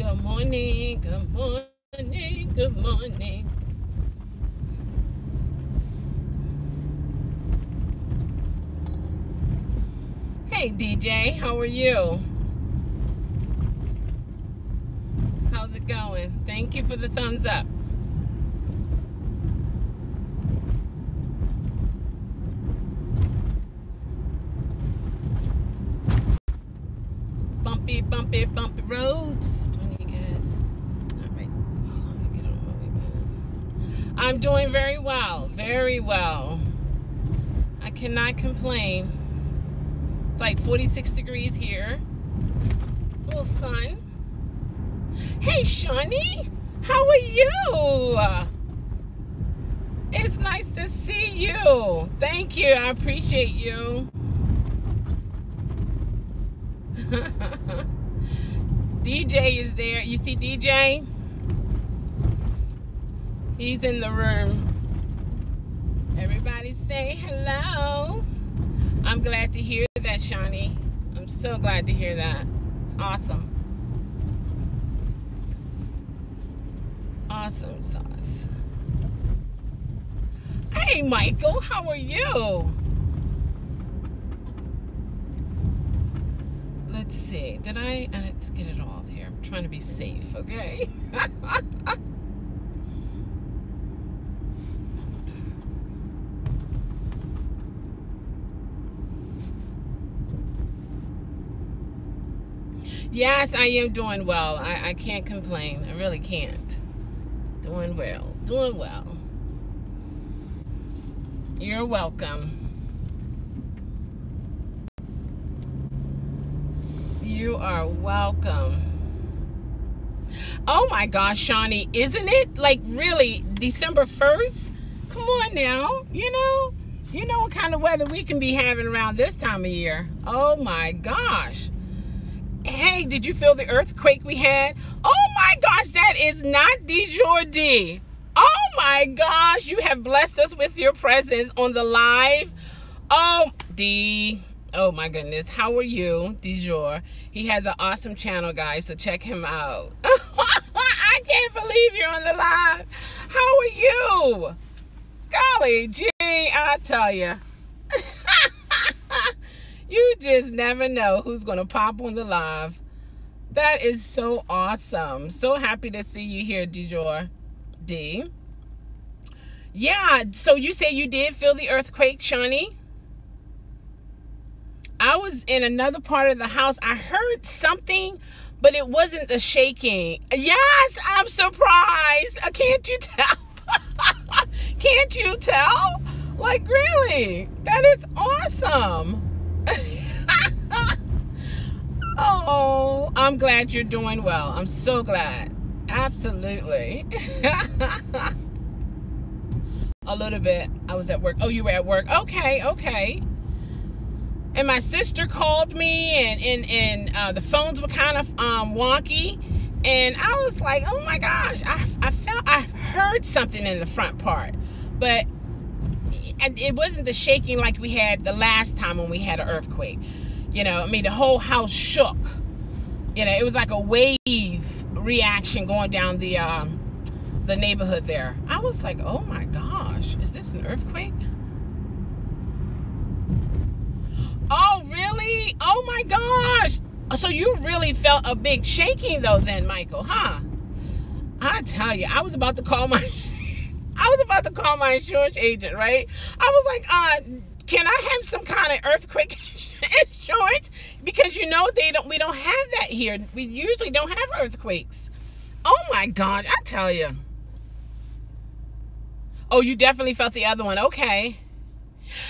Good morning, good morning, good morning. Hey DJ, how are you? How's it going? Thank you for the thumbs up. Bumpy, bumpy, bumpy roads. Do I need gas? All right. Oh, let me get on my way back. I'm doing very well. Very well. I cannot complain. It's like 46 degrees here. A little sun. Hey, Shawnee. How are you? It's nice to see you. Thank you. I appreciate you. DJ is there. You see DJ? He's in the room. Everybody say hello. I'm glad to hear that, Shawnee. I'm so glad to hear that. It's awesome. Awesome sauce. Hey, Michael, how are you? Let's see. Let's get it all here. I'm trying to be safe, okay? Yes, I am doing well. I can't complain. I really can't. Doing well. Doing well. You're welcome. You are welcome. Oh my gosh, Shawnee, isn't it like really December 1st? Come on now, you know what kind of weather we can be having around this time of year. Oh my gosh. Hey, did you feel the earthquake we had? Oh my gosh, that is not DJordy. Oh my gosh, you have blessed us with your presence on the live. Oh, D. Oh my goodness, how are you, DJor? He has an awesome channel, guys, so check him out. I can't believe you're on the live. How are you? Golly gee, I tell you. You just never know who's going to pop on the live. That is so awesome. So happy to see you here, DJor. D. Yeah, so you say you did feel the earthquake, Shawnee? I was in another part of the house. I heard something, but it wasn't the shaking. Yes, I'm surprised. Can't you tell? Can't you tell? Like, really? That is awesome. Oh, I'm glad you're doing well. I'm so glad. Absolutely. A little bit. I was at work. Oh, you were at work. Okay, okay. And my sister called me, and the phones were kind of wonky, and I was like, oh my gosh, I heard something in the front part, but it wasn't the shaking like we had the last time when we had an earthquake. You know, I mean, the whole house shook. You know, it was like a wave reaction going down the neighborhood there. I was like, oh my gosh, is this an earthquake? Oh, really? Oh my gosh. So you really felt a big shaking though then, Michael, huh? I tell you, I was about to call my insurance agent, right? I was like, can I have some kind of earthquake insurance? Because we don't have that here. We usually don't have earthquakes. Oh my gosh, I tell you. Oh, you definitely felt the other one. Okay.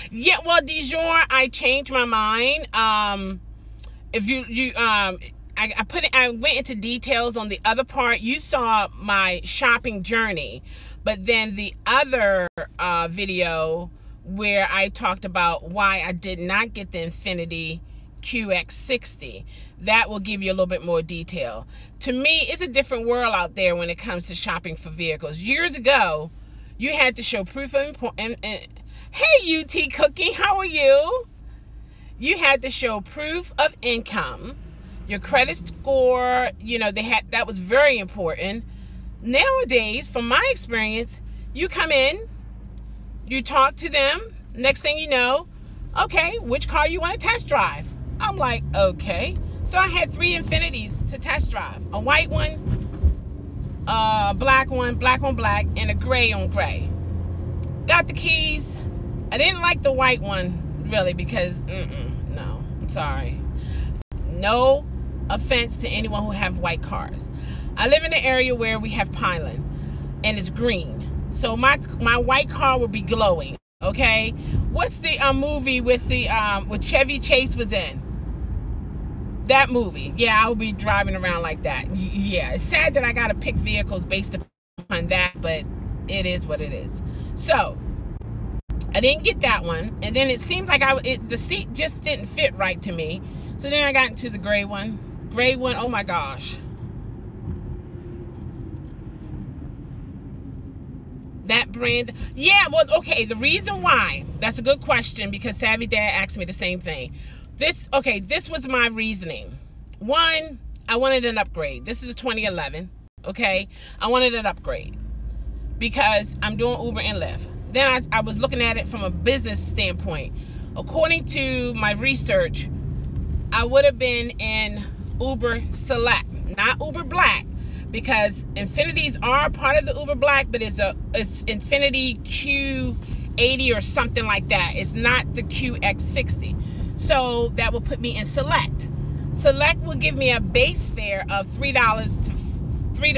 Yeah, well, DJor, I changed my mind. I went into details on the other part. You saw my shopping journey, but then the other video where I talked about why I did not get the Infiniti QX60, that will give you a little bit more detail. To me, it's a different world out there when it comes to shopping for vehicles. Years ago, you had to show proof of hey, UT Cooking, how are you? You had to show proof of income. Your credit score, you know, that was very important. Nowadays, from my experience, you come in, you talk to them, next thing you know, okay, which car you want to test drive? I'm like, okay. So I had 3 Infinitis to test drive. A white one, black one, black on black, and a gray on gray. Got the keys. I didn't like the white one, really, because, no, I'm sorry. No offense to anyone who have white cars. I live in an area where we have pylon, and it's green. So my white car will be glowing, okay? What's the movie with Chevy Chase was in? That movie. Yeah, I will be driving around like that. Yeah, it's sad that I got to pick vehicles based upon that, but it is what it is. So I didn't get that one, and then it seemed like the seat just didn't fit right to me. So then I got into the gray one. Gray one, oh my gosh. That brand, yeah, well, okay, the reason why, that's a good question, because Savvy Dad asked me the same thing. This was my reasoning. One, I wanted an upgrade. This is a 2011, okay? I wanted an upgrade because I'm doing Uber and Lyft. Then I was looking at it from a business standpoint. According to my research, I would have been in Uber Select, not Uber Black, because Infinitis are part of the Uber Black, but it's Infiniti Q80 or something like that. It's not the QX60. So that will put me in Select. Select will give me a base fare of $3 to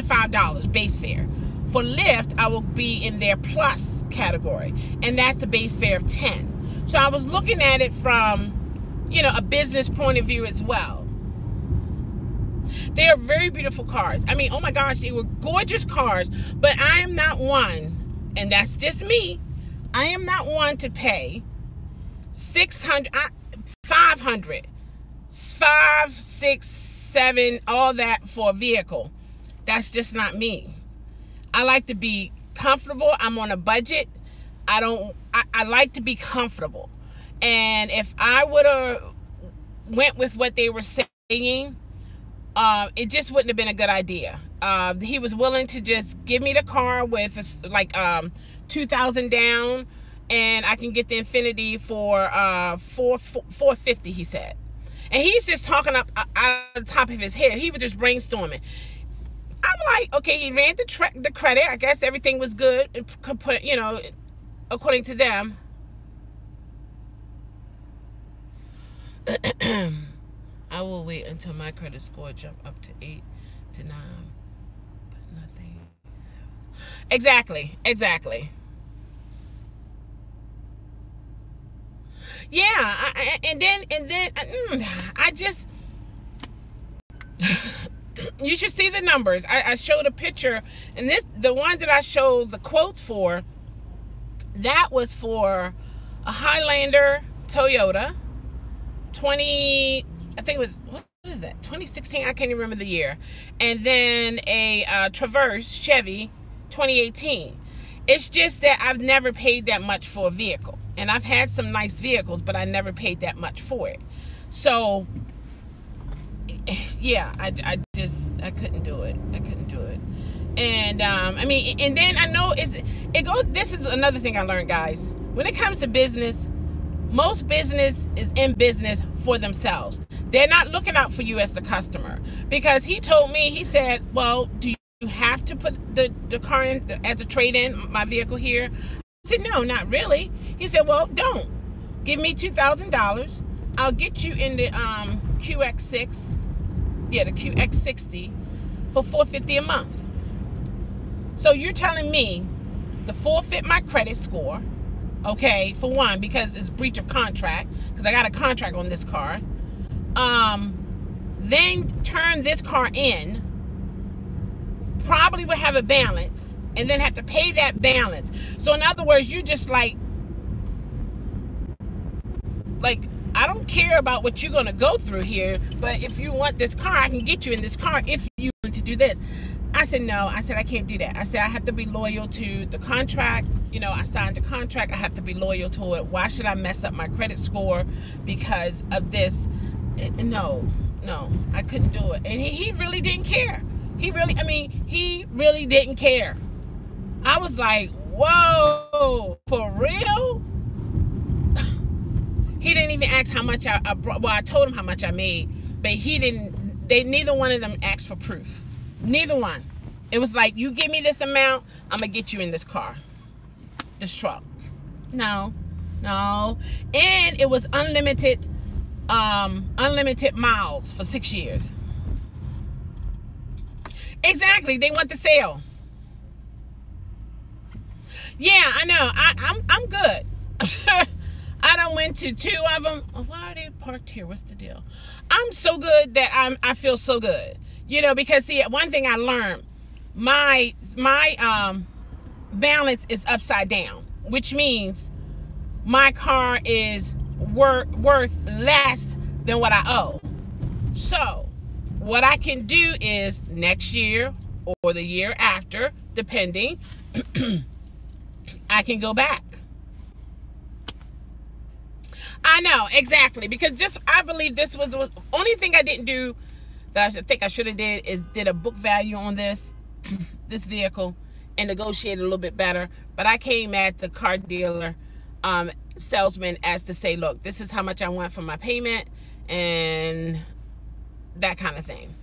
$5 base fare. For Lyft, I will be in their plus category, and that's the base fare of 10. So I was looking at it from, you know, a business point of view as well. They are very beautiful cars. I mean, oh my gosh, they were gorgeous cars, but I am not one, and that's just me, I am not one to pay $600, $500, $500, $600, $700, all that for a vehicle. That's just not me. I like to be comfortable. I'm on a budget. I like to be comfortable. And if I would have went with what they were saying, it just wouldn't have been a good idea. He was willing to just give me the car with like $2,000 down, and I can get the Infiniti for $450, he said. And he's just talking up out of the top of his head. He was just brainstorming. I'm like, okay, he ran the credit. I guess everything was good, you know, according to them. I will wait until my credit score jump up to 8 to 9, but nothing. Exactly. Yeah, and then I just you should see the numbers. I showed a picture, and the one that I showed the quotes for, that was for a Highlander Toyota 20, I think it was, what is that, 2016, I can't even remember the year, and then a Traverse Chevy 2018. It's just that I've never paid that much for a vehicle, and I've had some nice vehicles, but I never paid that much for it. So yeah, I couldn't do it. And I mean, and then I know this is another thing I learned, guys. When it comes to business, most business is in business for themselves. They're not looking out for you as the customer. Because he told me, he said, well, do you have to put the car in as a trade-in, my vehicle here? I said, no, not really. He said, well, don't. Give me $2,000. I'll get you in the QX6, yeah, the QX60 for $450 a month. So you're telling me to forfeit my credit score, okay, for one, because it's breach of contract, because I got a contract on this car, then turn this car in, probably will have a balance, and then have to pay that balance. So in other words, you just like I don't care about what you're going to go through here, but if you want this car, I can get you in this car if you want to do this. I said, no. I said, I can't do that. I said, I have to be loyal to the contract. You know, I signed the contract. I have to be loyal to it. Why should I mess up my credit score because of this? No. no, I couldn't do it. And he really didn't care. He really didn't care. I was like, whoa, for real? He didn't even ask how much I brought. Well, I told him how much I made, but he didn't. Neither one of them asked for proof. Neither one. It was like, you give me this amount, I'm gonna get you in this car, this truck. No. And it was unlimited miles for 6 years. Exactly. They want the sale. Yeah, I know. I'm good. I done went to 2 of them. Oh, why are they parked here? What's the deal? I'm so good that I feel so good. You know, because see, one thing I learned, my balance is upside down, which means my car is worth less than what I owe. So what I can do is next year or the year after, depending, I can go back. I know, exactly, because I believe this was the only thing I didn't do that I think I should have did a book value on this vehicle and negotiate a little bit better. But I came at the car dealer salesman as to say, look, this is how much I want for my payment and that kind of thing.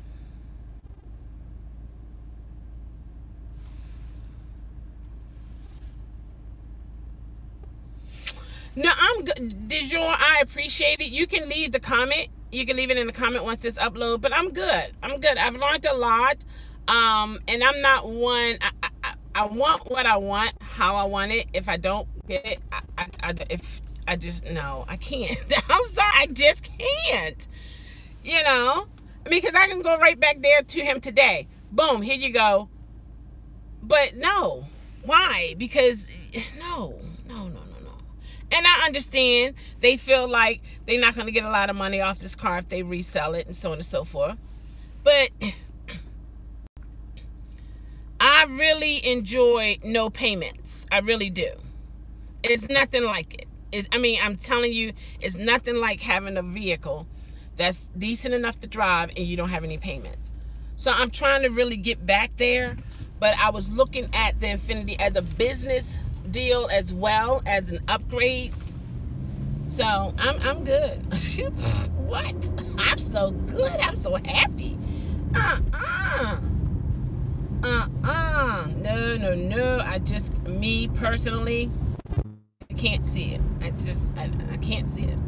No, I'm good. Dijon, I appreciate it. You can leave the comment. You can leave it in the comment once this upload. But I'm good. I'm good. I've learned a lot. And I'm not one. I want what I want, how I want it. If I don't get it, I can't. I'm sorry. I just can't. You know, because I can go right back there to him today. Boom, here you go. But no. Why? Because no. And I understand they feel like they're not going to get a lot of money off this car if they resell it and so on and so forth. But I really enjoy no payments. I really do. It's nothing like it. I'm telling you, it's nothing like having a vehicle that's decent enough to drive and you don't have any payments. So I'm trying to really get back there. But I was looking at the Infiniti as a business deal as well as an upgrade. So I'm good. What? I'm so good. I'm so happy. No. Me personally, I can't see it. I can't see it.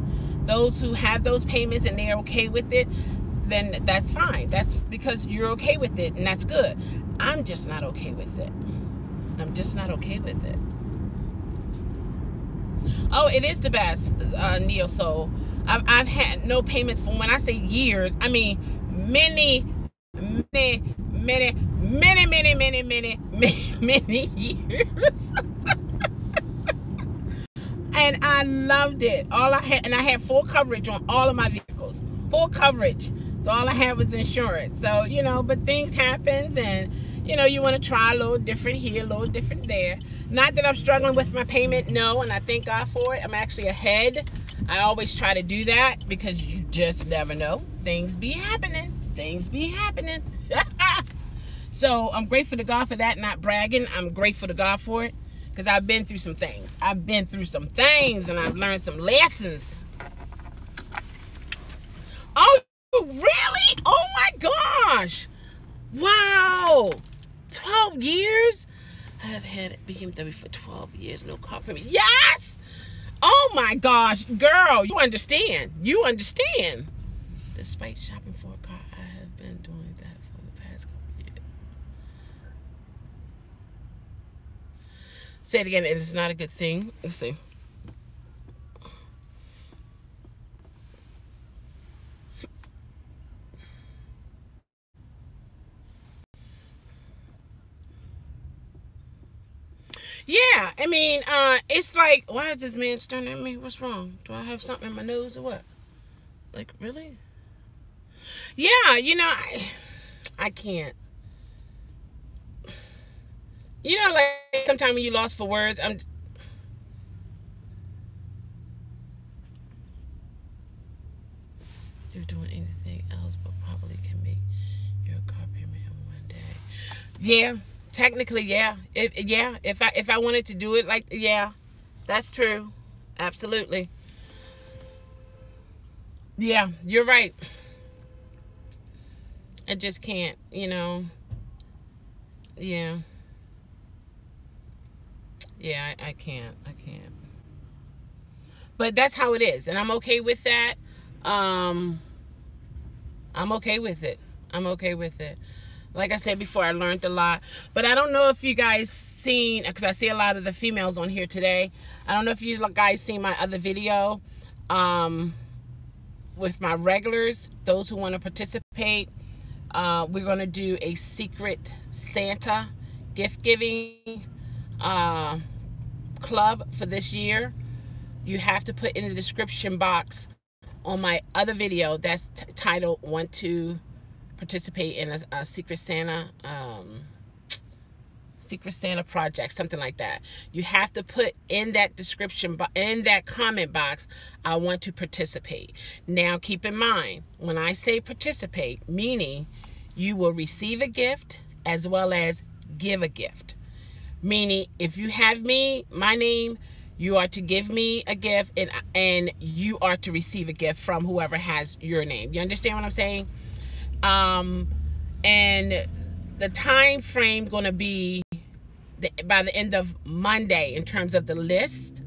Those who have those payments and they're okay with it, then that's fine. That's because you're okay with it, and that's good. I'm just not okay with it. I'm just not okay with it. Oh, it is the best, Neo Soul. I've had no payments for, when I say years, I mean many years. And I loved it. I had full coverage on all of my vehicles. Full coverage. So all I had was insurance. So, you know, but things happen, and you know, you want to try a little different here, a little different there. Not that I'm struggling with my payment, no, and I thank God for it. I'm actually ahead. I always try to do that because you just never know. Things be happening. So I'm grateful to God for that, not bragging. I'm grateful to God for it because I've been through some things. And I've learned some lessons. Oh, really? Oh, my gosh. Wow. 12 years? I have had a BMW for 12 years, no car permit. Yes! Oh my gosh, girl, you understand. Despite shopping for a car, I have been doing that for the past couple years. Say it again, it is not a good thing. Let's see. Yeah, I mean, it's like, why is this man staring at me? What's wrong? Do I have something in my nose or what? Like, really? Yeah, you know, I can't. You know, like, sometimes when you lost for words, you're doing anything else but Yeah, technically, yeah. If I wanted to do it like, yeah, that's true. Absolutely. Yeah, you're right. I just can't, Yeah. Yeah, I can't. I can't. But that's how it is, and I'm okay with that. Um, I'm okay with it. I'm okay with it. Like I said before, I learned a lot. But I don't know if you guys seen, because I see a lot of the females on here today. I don't know if you guys seen my other video with my regulars, those who want to participate. We're going to do a secret Santa gift giving club for this year. You have to put in the description box on my other video that's titled "Want to Participate in a Secret Santa project," something like that. You have to put in that description, in that comment box, "I want to participate." Now keep in mind, when I say participate, meaning you will receive a gift as well as give a gift. Meaning, if you have my name, you are to give me a gift, and you are to receive a gift from whoever has your name. You understand what I'm saying? And the time frame going to be by the end of Monday in terms of the list,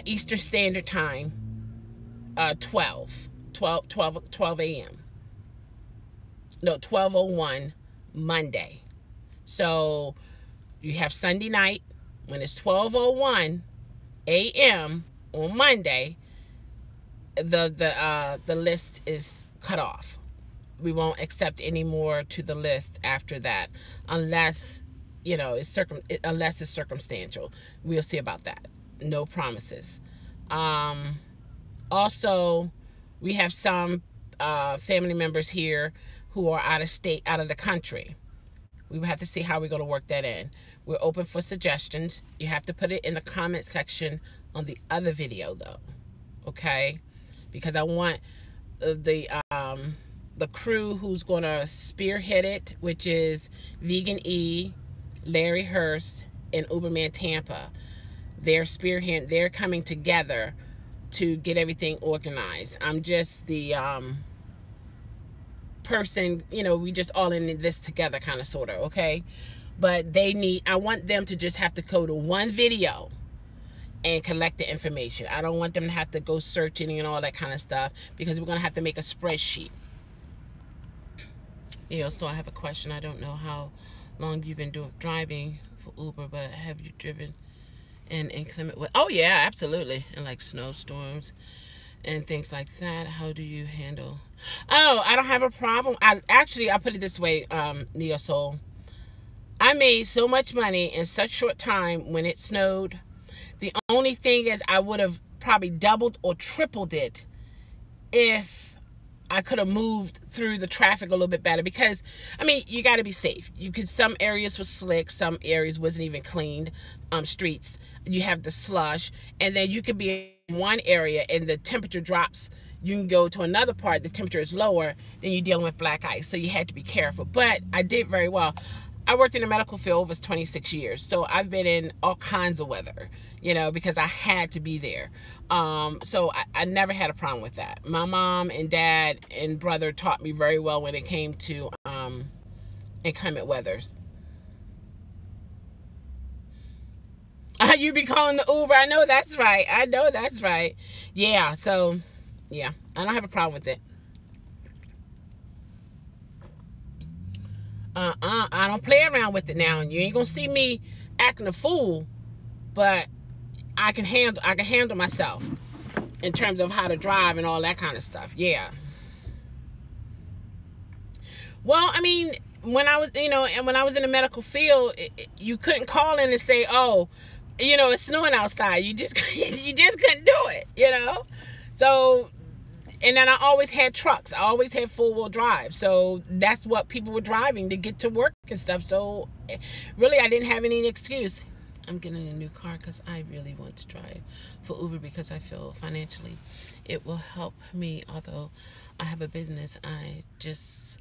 Eastern Standard Time, 12 a.m. No, 12:01 Monday. So you have Sunday night when it's 12:01 a.m. on Monday. The list is cut off. We won't accept any more to the list after that, unless it's circumstantial. We'll see about that. No promises. Also, we have some family members here who are out of state, out of the country. We will have to see how we're going to work that in. We're open for suggestions. You have to put it in the comment section on the other video, though. Okay? Because I want the crew who's going to spearhead it, which is Vegan E, Larry Hurst, and Uberman Tampa. They're spearheading. They're coming together to get everything organized. I'm just the person, we just all in this together, kind of, sort of, okay? But I want them to just have to go to one video and collect the information. I don't want them to have to go searching and all that kind of stuff, because we're going to have to make a spreadsheet. So I have a question. I don't know how long you've been driving for Uber, but have you driven in inclement weather? Oh, yeah, absolutely. And like snowstorms and things like that. How do you handle? Oh, I don't have a problem. I'll put it this way, Neo Soul. I made so much money in such short time when it snowed. The only thing is I would have probably doubled or tripled it if I could have moved through the traffic a little bit better, because, you got to be safe. Some areas were slick, some areas wasn't even cleaned, streets. You have the slush, and then you could be in one area and the temperature drops. You can go to another part, the temperature is lower, then you're dealing with black ice. So you had to be careful. But I did very well. I worked in the medical field over 26 years, so I've been in all kinds of weather, because I had to be there. So I never had a problem with that. My mom and dad and brother taught me very well when it came to inclement weathers. You be calling the Uber. I know that's right. I know that's right. Yeah, so, yeah, I don't have a problem with it. I don't play around with it now. You ain't gonna see me acting a fool, but I can handle myself in terms of how to drive and all that kind of stuff. Yeah. Well, when I was, and when I was in the medical field, you couldn't call in and say, "Oh, it's snowing outside." You just couldn't do it, So, and then I always had trucks. I always had full-wheel drive. So that's what people were driving to get to work and stuff. So really, I didn't have any excuse. I'm getting a new car because I really want to drive for Uber, because I feel financially it will help me. Although I have a business. I just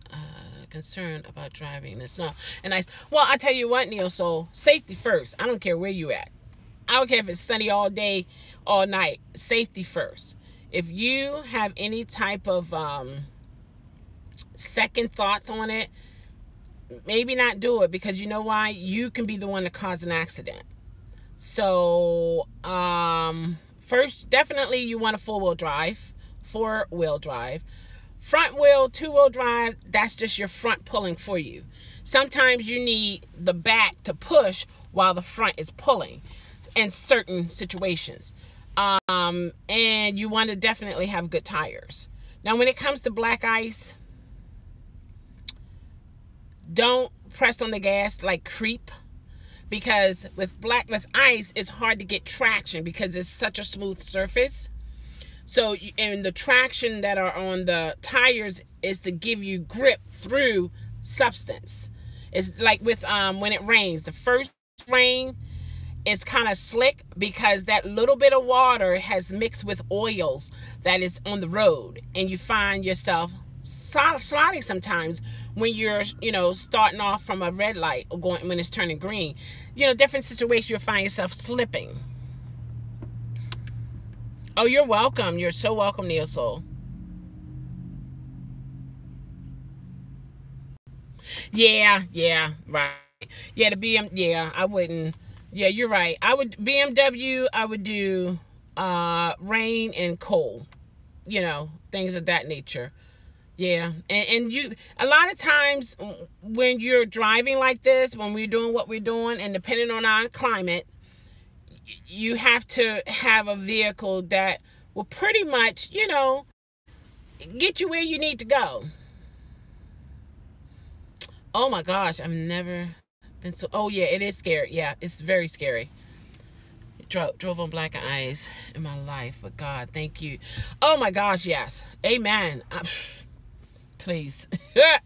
concerned about driving in the snow. And well, I tell you what, Neil, so safety first. I don't care where you at. I don't care if it's sunny all day, all night. Safety first. If you have any type of second thoughts on it, maybe not do it, because you know why? You can be the one to cause an accident. So first, definitely you want a four-wheel drive. Front wheel, two-wheel drive, that's just your front pulling for you. Sometimes you need the back to push while the front is pulling in certain situations. And you want to definitely have good tires. Now, when it comes to black ice, don't press on the gas like creep, because with ice, it's hard to get traction because it's such a smooth surface. So, and the traction that are on the tires is to give you grip through substance. It's like with when it rains. The first rain is kind of slick because that little bit of water has mixed with oils that is on the road, and you find yourself sliding sometimes when you're, starting off from a red light or going when it's turning green. Different situations, you'll find yourself slipping. Oh, you're welcome. You're so welcome, Neil Soul. Yeah, right. Yeah, the I wouldn't. Yeah, you're right. I would BMW. I would do rain and cold. Things of that nature. Yeah, and you, a lot of times when you're driving like this, when we're doing what we're doing, and depending on our climate, you have to have a vehicle that will pretty much, get you where you need to go. Oh my gosh, I've never been so, oh yeah, it is scary. Yeah, it's very scary. Drove on black ice in my life, but God, thank you. Oh my gosh, yes. Amen. Please. I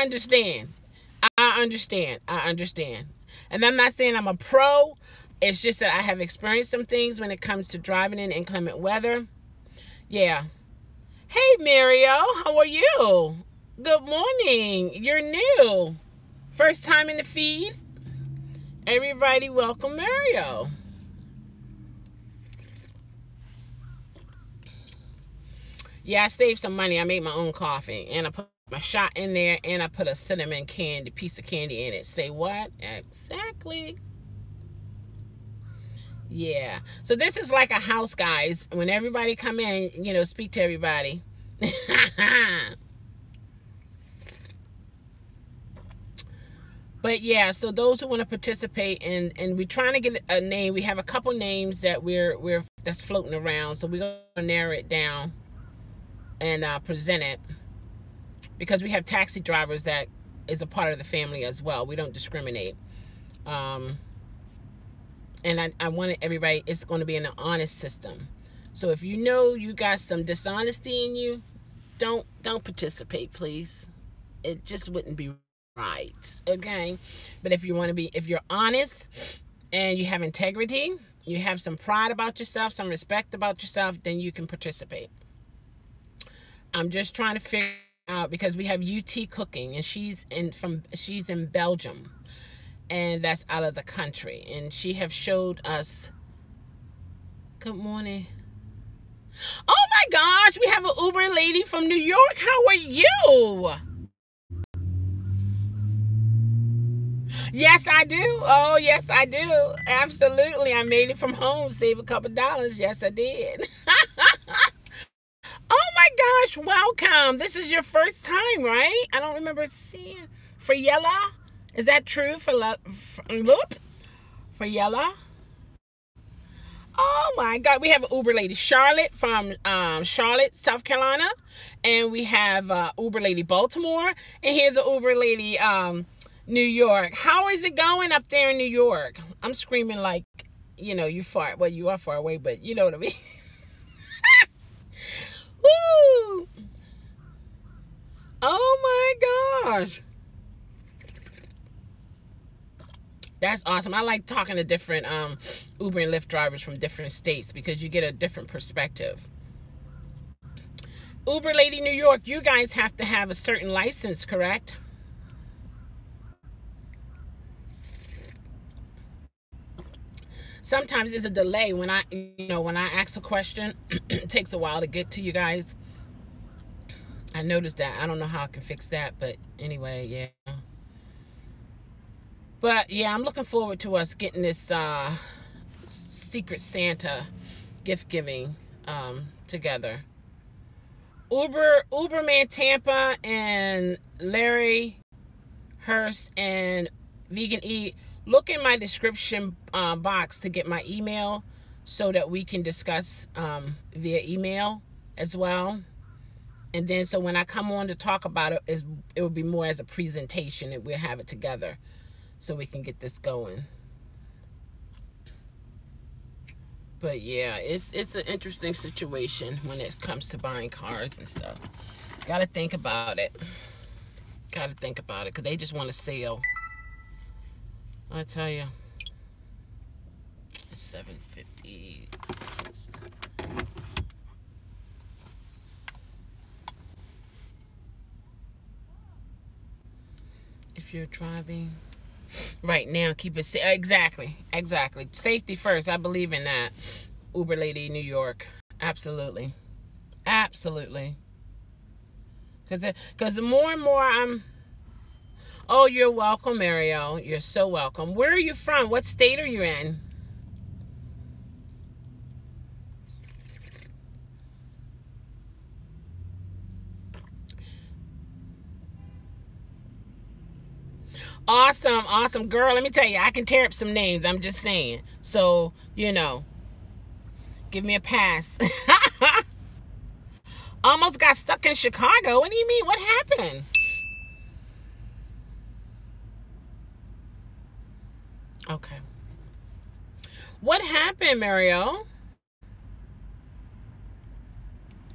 understand. And I'm not saying I'm a pro. It's just that I have experienced some things when it comes to driving in inclement weather. Yeah. Hey, Mario, how are you? Good morning. You're new. First time in the feed. Everybody, welcome Mario. Yeah, I saved some money. I made my own coffee, and I put my shot in there, and I put a cinnamon piece of candy in it. Say what? Exactly. Yeah. So this is like a house, guys. When everybody come in, speak to everybody. But yeah, so those who want to participate, and we're trying to get a name. We have a couple names that that's floating around, so we're gonna narrow it down and present it, because we have taxi drivers that is a part of the family as well. We don't discriminate. And I wanted everybody, it's going to be an honest system. So if you got some dishonesty in you, don't participate, please. It just wouldn't be right. Okay? But if you're honest and you have integrity, you have some pride about yourself, some respect about yourself, then you can participate. I'm just trying to figure out, because we have UT Cooking, and she's in Belgium, and that's out of the country, and she have showed us. Good morning. Oh my gosh, we have an Uber lady from New York. How are you? Yes, I do. Oh, yes, I do. Absolutely. I made it from home, save a couple dollars. Yes, I did. Oh my gosh, welcome. This is your first time, right? I don't remember seeing. For Yella? Is that true? For Yella? Oh my God, we have an Uber lady, Charlotte, from Charlotte, South Carolina. And we have Uber lady, Baltimore. And here's an Uber lady, New York. How is it going up there in New York? I'm screaming like, you far. Well, you are far away, but you know what I mean. Woo! Oh my gosh. That's awesome. I like talking to different Uber and Lyft drivers from different states, because you get a different perspective. Uber Lady New York, you guys have to have a certain license, correct? Sometimes there's a delay when when I ask a question. It takes a while to get to you guys. I noticed that. I don't know how I can fix that, but anyway, yeah. But yeah, I'm looking forward to us getting this Secret Santa gift giving together. Uberman Tampa and Larry Hurst and Vegan Eat. Look in my description box to get my email so that we can discuss via email as well. And then so when I come on to talk about it, it will be more as a presentation, and we'll have it together so we can get this going. But yeah, it's an interesting situation when it comes to buying cars and stuff. Got to think about it. Got to think about it because they just want to sell. I tell you, it's $7.50. If you're driving right now, keep it safe. Exactly. Safety first. I believe in that. Uber Lady New York. Absolutely. Because the more and more I'm... Oh, you're welcome, Mario. You're so welcome. Where are you from? What state are you in? Awesome. Girl, let me tell you, I can tear up some names. I'm just saying. So, give me a pass. Almost got stuck in Chicago. What do you mean? What happened? Okay. What happened, Mario?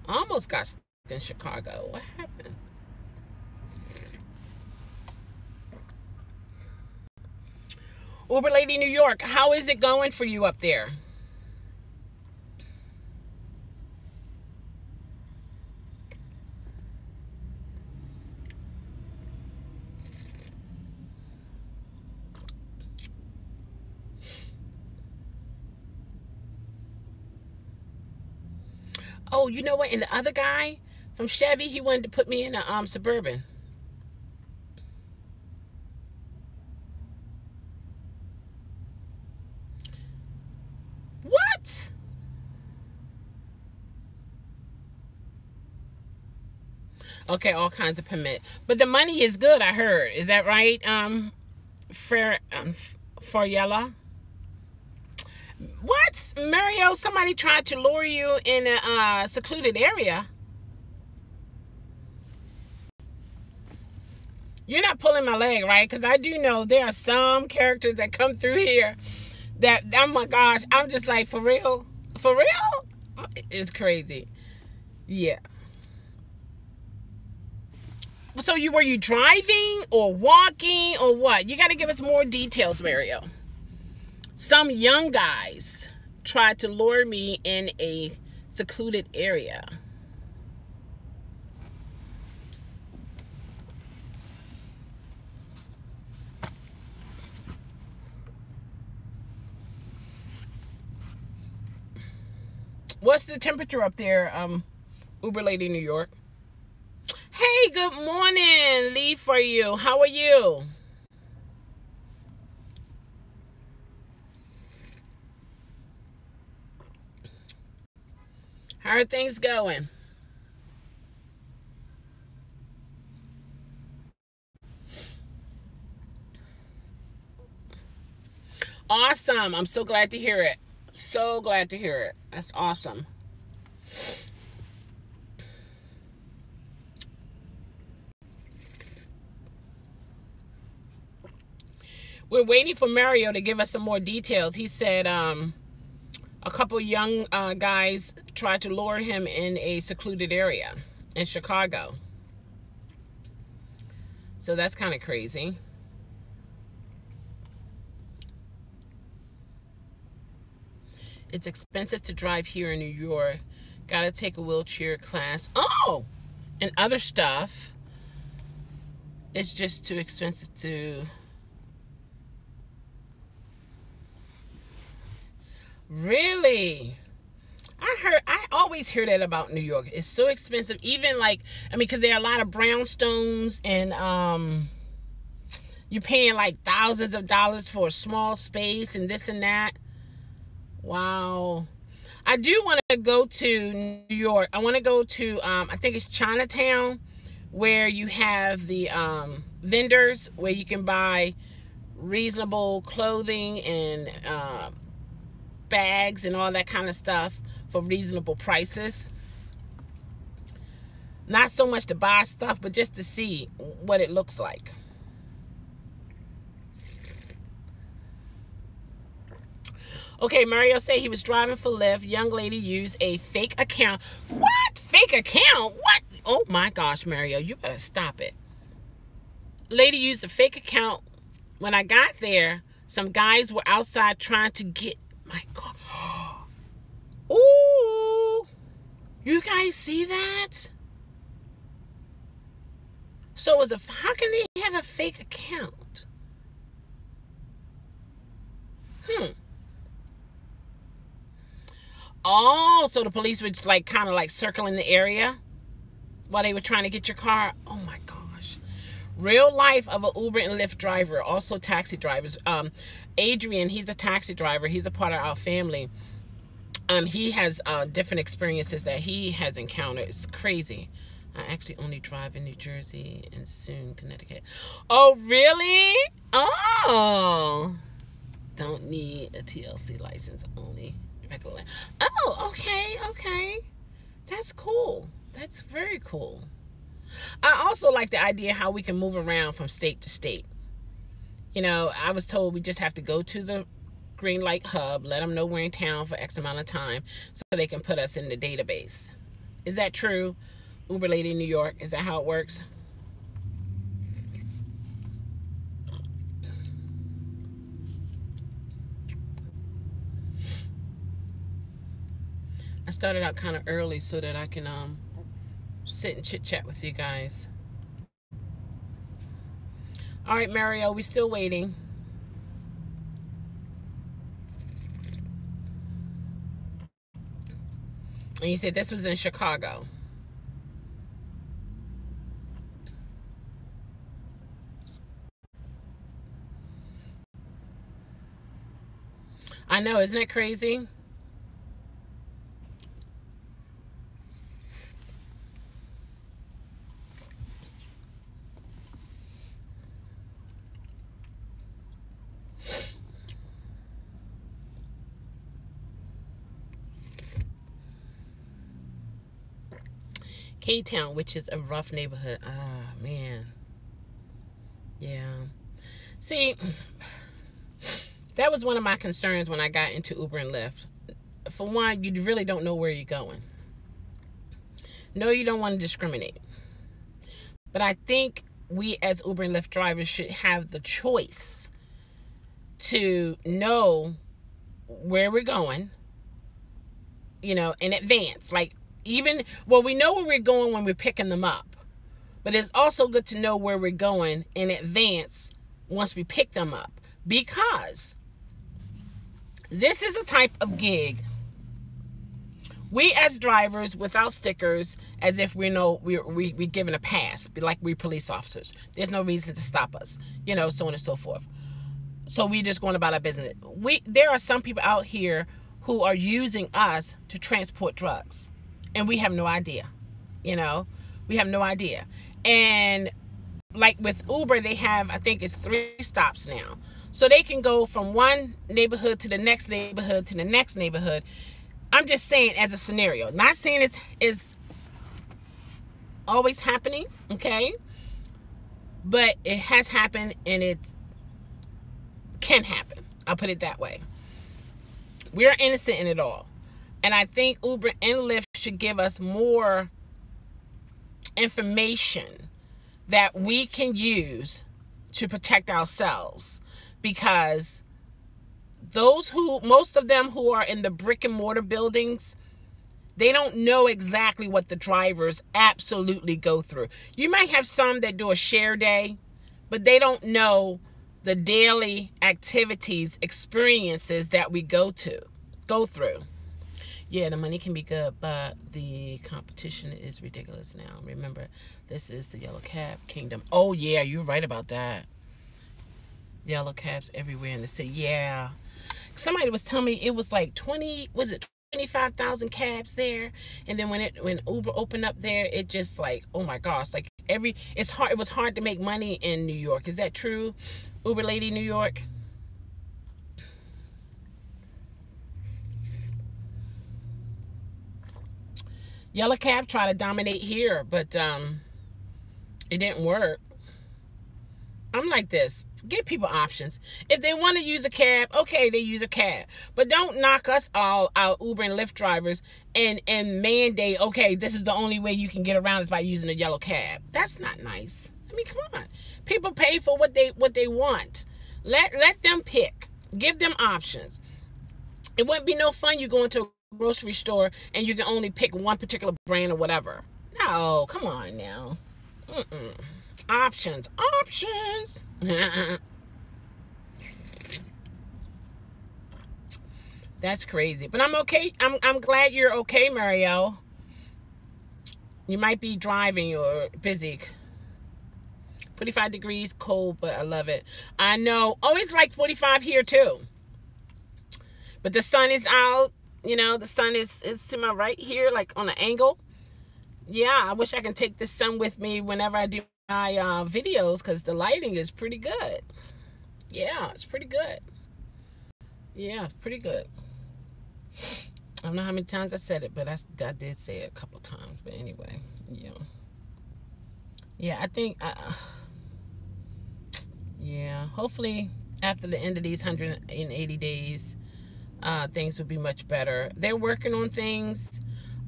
Almost got stuck in Chicago. What happened? Uber Lady New York, how is it going for you up there? Oh, you know what? And the other guy from Chevy, he wanted to put me in a Suburban. What? Okay, all kinds of permit. But the money is good, I heard. Is that right? For Yella? What? Mario, somebody tried to lure you in a secluded area. You're not pulling my leg, right? Because I do know there are some characters that come through here that, oh my gosh, I'm just like, for real? For real? It's crazy. Yeah. So were you driving or walking or what? You got to give us more details, Mario. Some young guys tried to lure me in a secluded area. What's the temperature up there, Uber Lady New York? Hey, good morning, Lee, for you. How are you? How are things going? Awesome. I'm so glad to hear it. So glad to hear it. That's awesome. We're waiting for Mario to give us some more details. He said a couple young guys tried to lure him in a secluded area in Chicago. So that's kind of crazy. It's expensive to drive here in New York. Gotta take a wheelchair class. Oh, and other stuff. It's just too expensive to... Really? I always hear that about New York. It's so expensive. Even like, I mean, because there are a lot of brownstones, and you're paying like thousands of dollars for a small space and this and that. Wow. I do want to go to New York. I want to go to, I think it's Chinatown, where you have the vendors where you can buy reasonable clothing and bags and all that kind of stuff for reasonable prices. Not so much to buy stuff, but just to see what it looks like. Okay, Mario said he was driving for Lyft. Young lady used a fake account. What? Fake account? What? Oh my gosh, Mario, you better stop it. Lady used a fake account. When I got there, some guys were outside trying to get my car. Ooh, you guys see that? So how can they have a fake account? Oh, so the police were just like kind of like circling the area while they were trying to get your car. Oh my gosh. Real life of an Uber and Lyft driver, also taxi drivers. Adrian, he's a taxi driver. He's a part of our family. He has different experiences that he has encountered. It's crazy. I actually only drive in New Jersey and soon Connecticut. Oh, really? Oh. Don't need a TLC license, only regular. Oh, okay, okay. That's cool. That's very cool. I also like the idea how we can move around from state to state. You know, I was told we just have to go to the green light hub, let them know we're in town for X amount of time so they can put us in the database. Is that true? Uber lady in New York, is that how it works? I started out kind of early so that I can sit and chit chat with you guys. All right, Mario, we're still waiting. And you said this was in Chicago. I know, isn't that crazy? K-Town, which is a rough neighborhood. Ah, man. Yeah. See, that was one of my concerns when I got into Uber and Lyft. For one, you really don't know where you're going. No, you don't want to discriminate. But I think we as Uber and Lyft drivers should have the choice to know where we're going, you know, in advance. Like, even, well, we know where we're going when we're picking them up, but it's also good to know where we're going in advance once we pick them up, because this is a type of gig we as drivers without stickers, as if we know we're given a pass, like we're police officers. There's no reason to stop us, you know, so on and so forth. So we just going about our business. There are some people out here who are using us to transport drugs. And we have no idea, you know, we have no idea. And like with Uber, they have, I think it's 3 stops now. So they can go from one neighborhood to the next neighborhood to the next neighborhood. I'm just saying as a scenario, not saying it's always happening, okay? But it has happened and it can happen. I'll put it that way. We're innocent in it all. And I think Uber and Lyft should give us more information that we can use to protect ourselves, because most of them who are in the brick and mortar buildings, They don't know exactly what the drivers absolutely go through. You might have some that do a share day, but they don't know the daily activities, experiences that we go through. Yeah, the money can be good, but the competition is ridiculous now. Remember, this is the yellow cab kingdom. Oh, yeah, you're right about that. Yellow cabs everywhere in the city. Yeah. Somebody was telling me it was like 25,000 cabs there, and then when Uber opened up there, it just like, oh my gosh, like it was hard to make money in New York. Is that true, Uber lady, New York? Yellow cab tried to dominate here, but it didn't work. I'm like this. Give people options. If they want to use a cab, okay, they use a cab. But don't knock us all out, Uber and Lyft drivers, and mandate, okay, this is the only way you can get around is by using a yellow cab. That's not nice. I mean, come on. People pay for what they want. Let them pick. Give them options. It wouldn't be no fun you go into a grocery store and you can only pick one particular brand or whatever. No, come on now. Options. That's crazy. But I'm okay. I'm glad you're okay, Marielle. You might be driving or busy. 45 degrees, cold, but I love it. I know. Oh, it's like 45 here too. But the sun is out. You know, the sun is to my right here, like on an angle. Yeah, I wish I can take the sun with me whenever I do my videos, because the lighting is pretty good. Yeah, it's pretty good. Yeah, it's pretty good. I don't know how many times I said it, but I did say it a couple times. But anyway, yeah. Yeah, I think, yeah, hopefully after the end of these 180 days, things will be much better. They're working on things.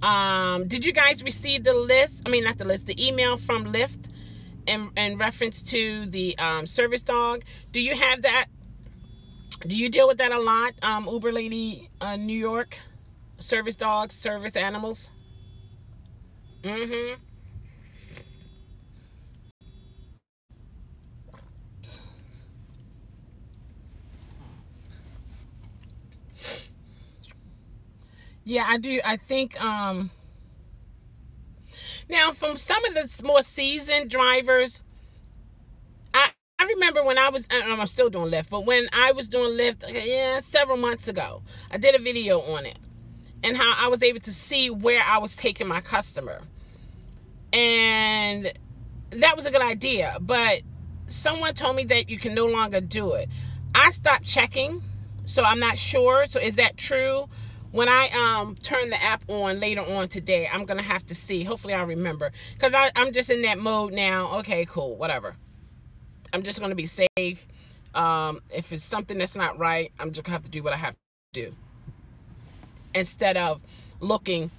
Did you guys receive the list? I mean, not the list, the email from Lyft in reference to the service dog? Do you have that? Do you deal with that a lot, Uber lady, New York? Service dogs, service animals? Mm-hmm. Yeah, I do. I think, now from some of the more seasoned drivers, I remember when I was, I'm still doing Lyft, but when I was doing Lyft, yeah, several months ago, I did a video on it and how I was able to see where I was taking my customer. And that was a good idea, but someone told me that you can no longer do it. I stopped checking, so I'm not sure. So is that true? When I turn the app on later on today, I'm going to have to see. Hopefully I'll remember. Because I'm just in that mode now. Okay, cool, whatever. I'm just going to be safe. If it's something that's not right, I'm just going to have to do what I have to do. Instead of looking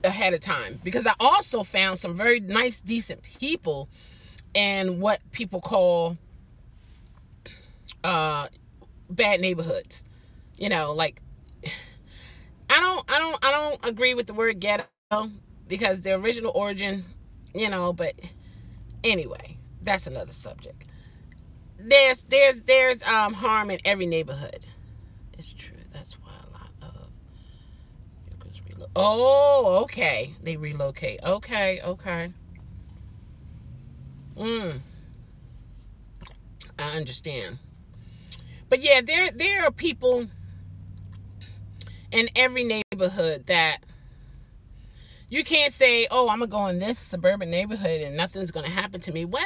ahead of time. Because I also found some very nice, decent people in what people call bad neighborhoods. You know, like, I don't agree with the word ghetto because the original origin, you know, but anyway, that's another subject. There's harm in every neighborhood. It's true. That's why a lot of vehicles relocate. Oh, okay. They relocate. Okay. I understand. But yeah, there are people in every neighborhood that you can't say, oh, I'm going to go in this suburban neighborhood and nothing's going to happen to me. Well,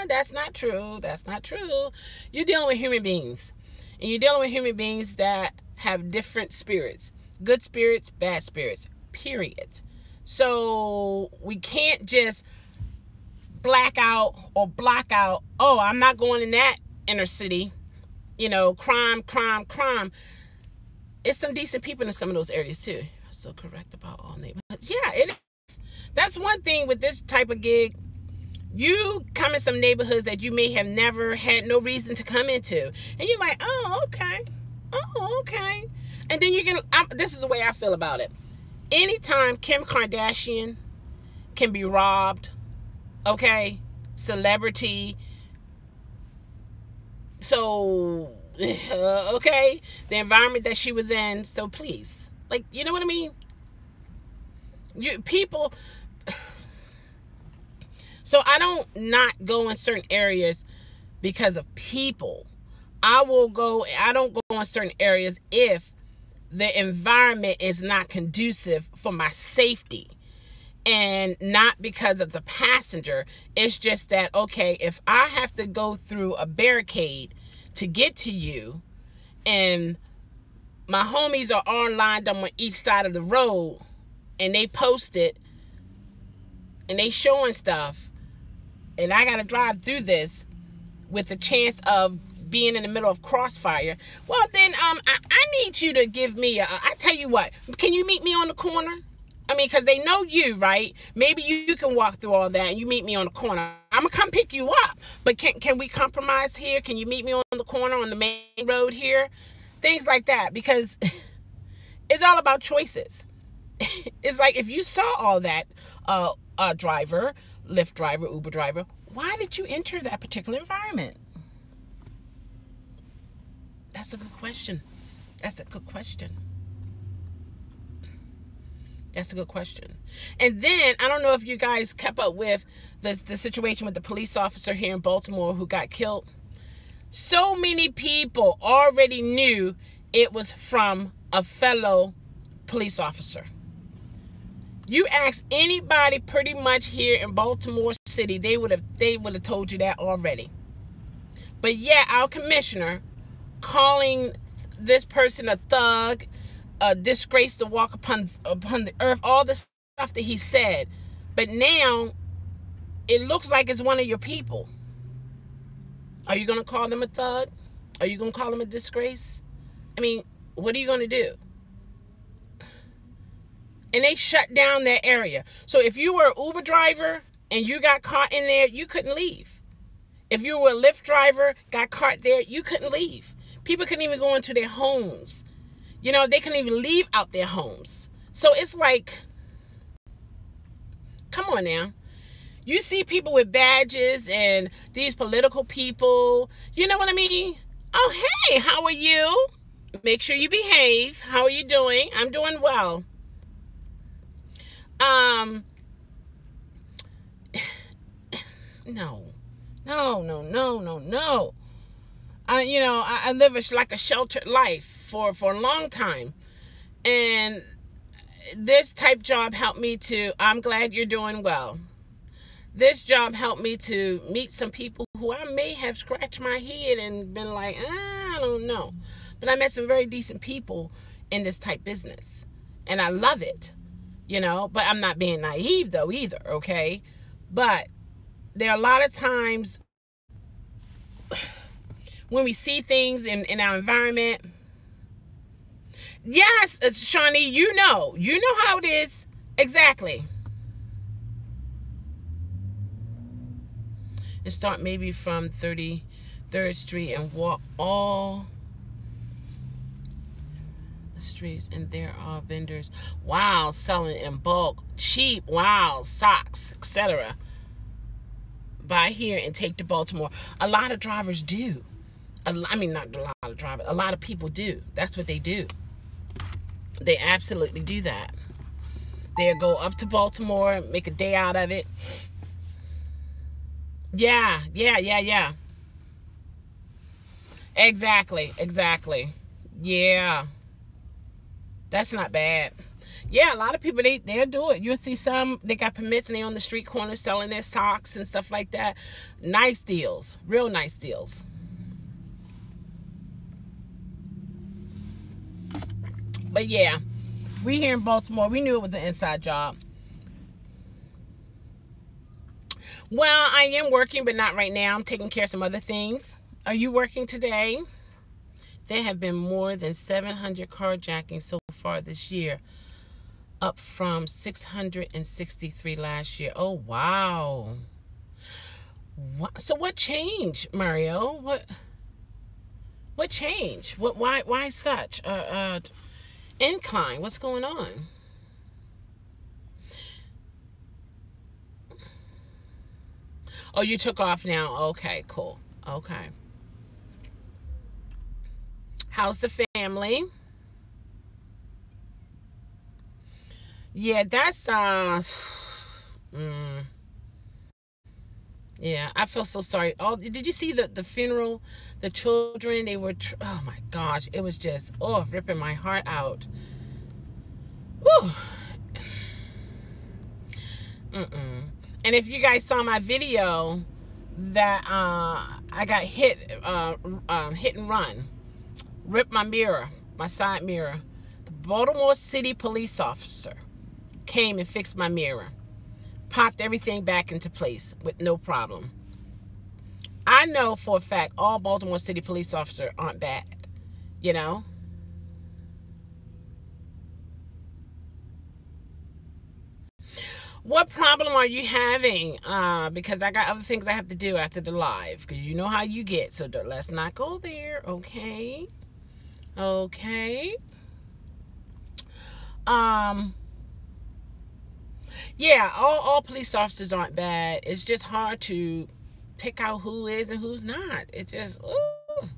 that's not true. That's not true. You're dealing with human beings. And you're dealing with human beings that have different spirits. Good spirits, bad spirits, period. So we can't just black out or block out, oh, I'm not going in that inner city. You know, crime. It's some decent people in some of those areas too. So correct about all neighborhoods. Yeah, it is. That's one thing with this type of gig. You come in some neighborhoods that you may have never had no reason to come into. And you're like, oh, okay. And then you can, this is the way I feel about it. anytime Kim Kardashian can be robbed, okay, celebrity, so, okay, the environment that she was in, so please, like, you know what I mean? People, so I don't not go in certain areas because of people. I don't go in certain areas if the environment is not conducive for my safety, and not because of the passenger. It's just that, okay, if I have to go through a barricade to get to you, and my homies are all lined up on each side of the road, and they posted, and they showing stuff, and I got to drive through this with the chance of being in the middle of crossfire, well, then I need you to give me I tell you what, can you meet me on the corner? I mean, because they know you, right? Maybe you can walk through all that and you meet me on the corner. I'm going to come pick you up. But can we compromise here? Can you meet me on the corner on the main road here? Things like that, because it's all about choices. It's like, if you saw all that, driver, Lyft driver, Uber driver, why did you enter that particular environment? That's a good question. That's a good question. That's a good question. And then, I don't know if you guys kept up with the situation with the police officer here in Baltimore who got killed. So many people already knew it was from a fellow police officer. You ask anybody pretty much here in Baltimore City, they would have told you that already. But yeah, our commissioner calling this person a thug, a disgrace to walk upon the earth, all the stuff that he said. But now it looks like it's one of your people. Are you going to call them a thug? Are you going to call them a disgrace? I mean, what are you going to do? And they shut down that area. So if you were an Uber driver and you got caught in there, you couldn't leave. If you were a Lyft driver, got caught there, you couldn't leave. People couldn't even go into their homes. You know, they couldn't even leave out their homes. So it's like, come on now. You see people with badges and these political people, you know what I mean? Oh, hey, how are you? Make sure you behave. How are you doing? I'm doing well. No. I live like a sheltered life for a long time. And this type job helped me to, I'm glad you're doing well. This job helped me to meet some people who I may have scratched my head and been like, I don't know. But I met some very decent people in this type business. And I love it, you know. But I'm not being naive, though, either, okay? But there are a lot of times when we see things in our environment. Yes, Shawnee, you know how it is. Exactly. And start maybe from 33rd Street and walk all the streets, and there are vendors, wow, selling in bulk, cheap, wow, socks, etc. Buy here and take to Baltimore. A lot of drivers do. I mean, not a lot of drivers. A lot of people do. That's what they do. They absolutely do that. They'll go up to Baltimore, make a day out of it. Yeah. Exactly. Yeah. That's not bad. Yeah, a lot of people, they'll do it. You'll see some, they got permits and they on the street corner selling their socks and stuff like that. Nice deals. Real nice deals. But yeah, we here in Baltimore, we knew it was an inside job. Well, I am working, but not right now. I'm taking care of some other things. Are you working today? There have been more than 700 carjackings so far this year, up from 663 last year. Oh, wow. So what changed, Mario? What changed? Why such incline? What's going on? Oh, you took off now. Okay, cool. Okay. How's the family? Yeah, that's yeah, I feel so sorry. Oh, did you see the funeral? The children, they were oh my gosh, it was just ripping my heart out. Woo. And if you guys saw my video that I got hit and run, ripped my mirror, my side mirror. The Baltimore City police officer came and fixed my mirror, popped everything back into place with no problem. I know for a fact all Baltimore City police officers aren't bad, you know. What problem are you having? Because I got other things I have to do after the live. Because you know how you get. So let's not go there, okay? Okay. Yeah, all police officers aren't bad. It's just hard to pick out who is and who's not. It's just, ooh.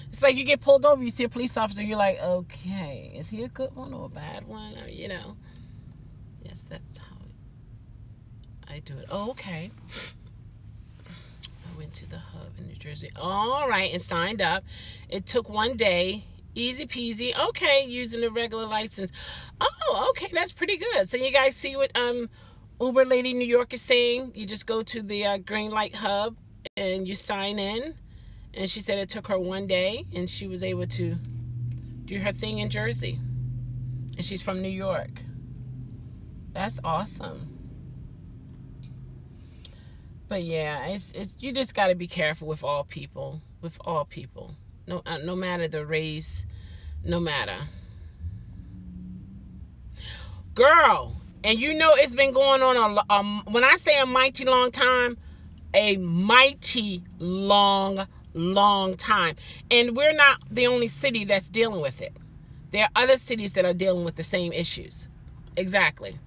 It's like you get pulled over, you see a police officer, you're like, okay, is he a good one or a bad one? You know. Yes, that's how I do it. Oh, okay. I went to the hub in New Jersey. All right, and signed up. It took 1 day. Easy peasy. Okay, using the regular license. Oh, okay, that's pretty good. So you guys see what Uber lady New York is saying? You just go to the green light hub and you sign in. And she said it took her 1 day and she was able to do her thing in Jersey. And she's from New York. That's awesome. But yeah, it's you just got to be careful with all people. With all people. No matter the race, no matter. Girl, and you know it's been going on when I say a mighty long time, a mighty long time. And we're not the only city that's dealing with it. There are other cities that are dealing with the same issues. Exactly.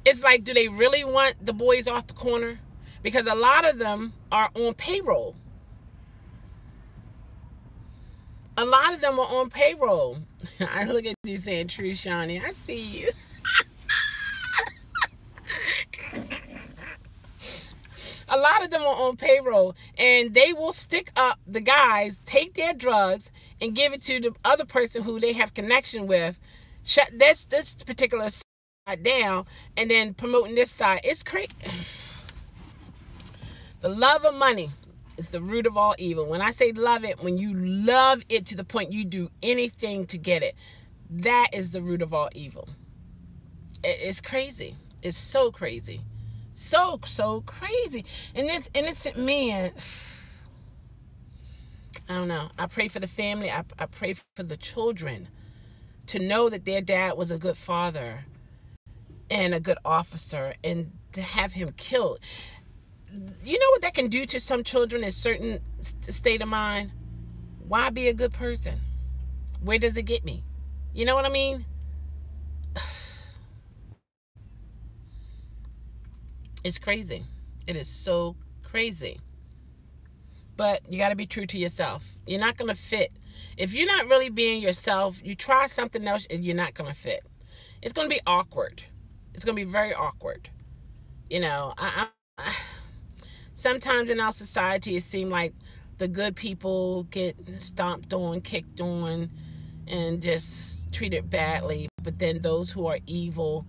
It's like, do they really want the boys off the corner? Because a lot of them are on payroll. A lot of them are on payroll. I look at you saying, true, Shawnee. I see you. A lot of them are on payroll. And they will stick up the guys, take their drugs, and give it to the other person who they have connection with. Shut this particular side down. And then promoting this side. It's crazy. The love of money is the root of all evil. When I say love it, when you love it to the point you do anything to get it, that is the root of all evil. It's crazy. It's so crazy. So crazy. And this innocent man, I don't know. I pray for the family. I pray for the children to know that their dad was a good father and a good officer, and to have him killed. You know what that can do to some children in a certain state of mind? Why be a good person? Where does it get me? You know what I mean? It's crazy. It is so crazy. But you got to be true to yourself. You're not going to fit. If you're not really being yourself, you try something else and you're not going to fit. It's going to be awkward. It's going to be very awkward. You know, sometimes in our society, it seems like the good people get stomped on, kicked on, and just treated badly. But then those who are evil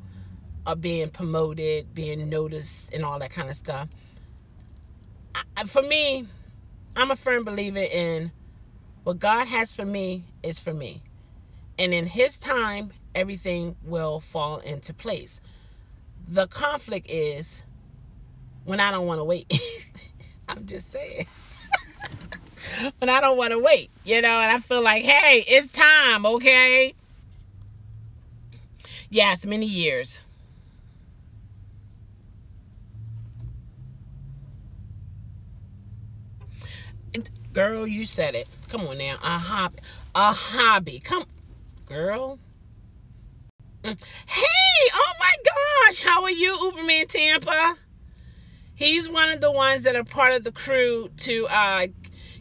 are being promoted, being noticed, and all that kind of stuff. For me, I'm a firm believer in what God has for me is for me. And in His time, everything will fall into place. The conflict is when I don't want to wait. I'm just saying. When I don't want to wait, you know, and I feel like, hey, it's time, okay? Yes, many years. Girl, you said it. Come on now. A hobby. Come, girl. Hey, oh my gosh. How are you, Uberman Tampa? He's one of the ones that are part of the crew to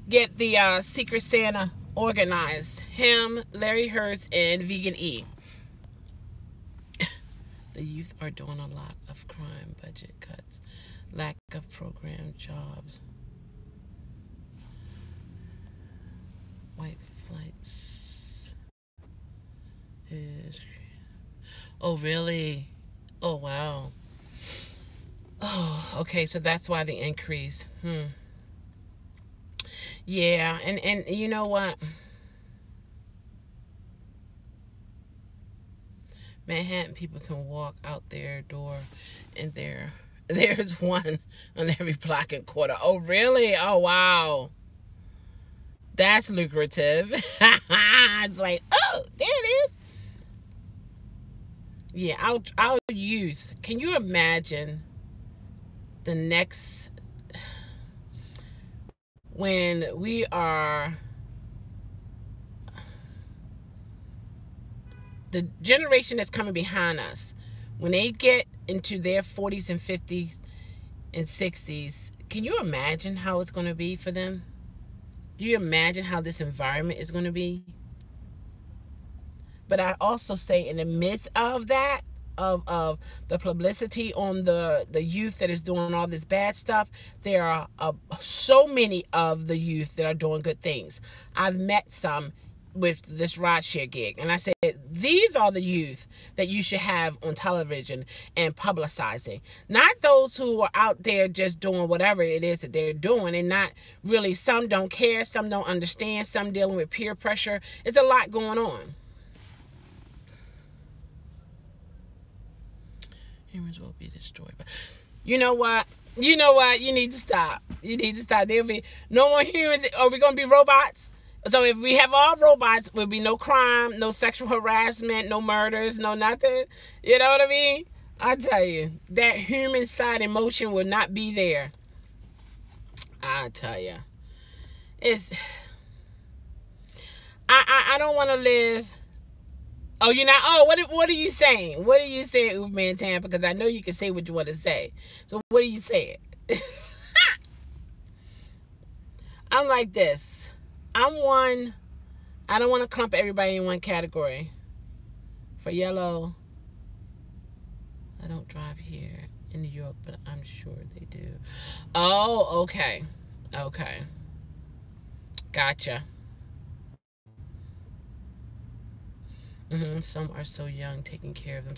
get the Secret Santa organized. Him, Larry Hurst, and Vegan E. The youth are doing a lot of crime, budget cuts, lack of program jobs, white flights is... Oh, really? Oh, wow. Oh, okay, so that's why the increase. Yeah, and you know what? Manhattan people can walk out their door and there's one on every block and quarter. Oh, really? Oh, wow. That's lucrative. It's like, oh, there it is. Yeah, our youth. Can you imagine the next, when we are, the generation that's coming behind us, when they get into their 40s and 50s and 60s, can you imagine how it's going to be for them? Do you imagine how this environment is going to be? But I also say, in the midst of that, of the publicity on the youth that is doing all this bad stuff, there are so many of the youth that are doing good things. I've met some with this rideshare gig, and I said, these are the youth that you should have on television and publicizing, not those who are out there just doing whatever it is that they're doing, and not really, some don't care, some don't understand, some dealing with peer pressure. It's a lot going on. Humans will be destroyed. But you know what? You know what? You need to stop. You need to stop. There'll be no more humans. Are we going to be robots? So if we have all robots, there'll be no crime, no sexual harassment, no murders, no nothing. You know what I mean? I tell you, that human side emotion will not be there. I tell you. I don't want to live. Oh, you're not. Oh, what are you saying? What are you saying, Uber and Tam? Because I know you can say what you want to say. So what are you saying? I'm like this. I'm one. I don't want to clump everybody in one category. For yellow, I don't drive here in New York, but I'm sure they do. Oh, okay. Okay. Gotcha. Some are so young, taking care of them.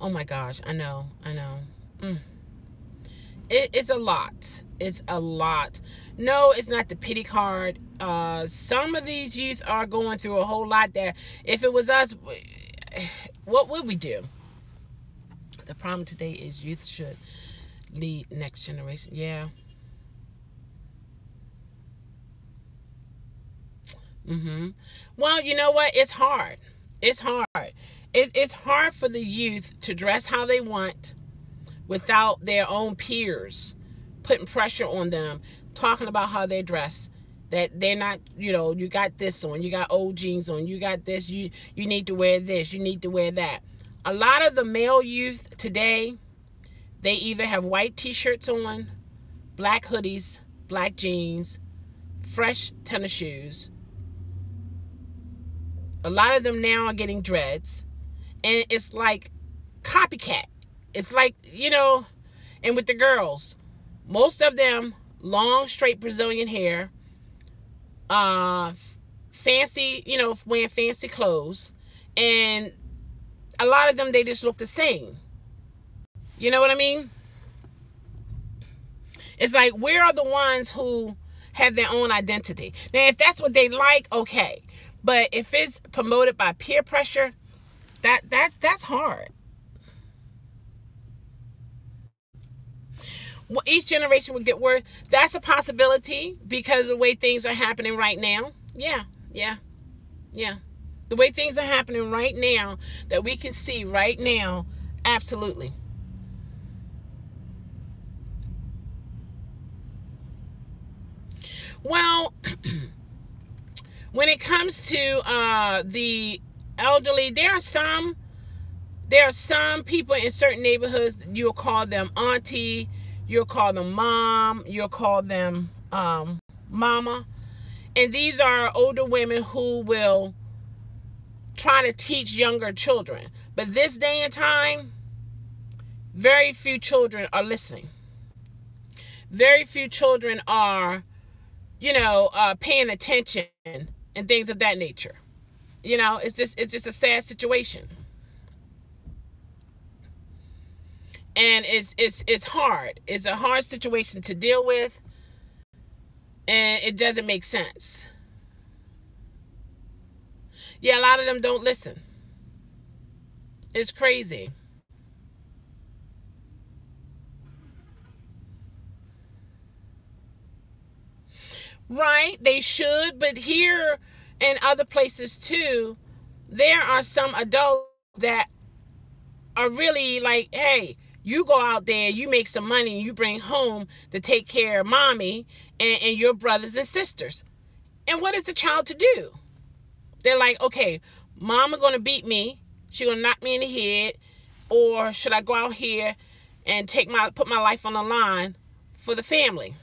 Oh my gosh, I know. It's a lot. It's a lot. No, it's not the pity card. Some of these youth are going through a whole lot that if it was us, what would we do? The problem today is youth should lead next generation. Yeah. Well, you know what? It's hard. It's hard. It's hard for the youth to dress how they want without their own peers putting pressure on them, talking about how they dress, that they're not, you know, you got this on, you got old jeans on, you got this, you need to wear this, you need to wear that. A lot of the male youth today, they either have white t-shirts on, black hoodies, black jeans, fresh tennis shoes. A lot of them now are getting dreads, and it's like copycat. It's like, you know, and with the girls, most of them long, straight Brazilian hair, fancy, you know, wearing fancy clothes, and a lot of them, they just look the same. You know what I mean? It's like, where are the ones who have their own identity? Now, if that's what they like, okay. But if it's promoted by peer pressure, that's hard. Well, each generation would get worse. That's a possibility because of the way things are happening right now. Yeah. The way things are happening right now, that we can see right now, absolutely. Well, when it comes to the elderly, there are some people in certain neighborhoods, you'll call them auntie, You'll call them mom. You'll call them mama. And these are older women who will try to teach younger children. But this day and time, very few children are listening. Very few children are, paying attention and things of that nature. It's just a sad situation. And it's hard. It's a hard situation to deal with. And it doesn't make sense. Yeah, a lot of them don't listen. It's crazy. Right, they should, but here and other places too, there are some adults that are really like, hey, you go out there, you make some money, and you bring home to take care of mommy and your brothers and sisters. And what is the child to do? They're like, okay, mama gonna beat me, she gonna knock me in the head, or should I go out here and put my life on the line for the family?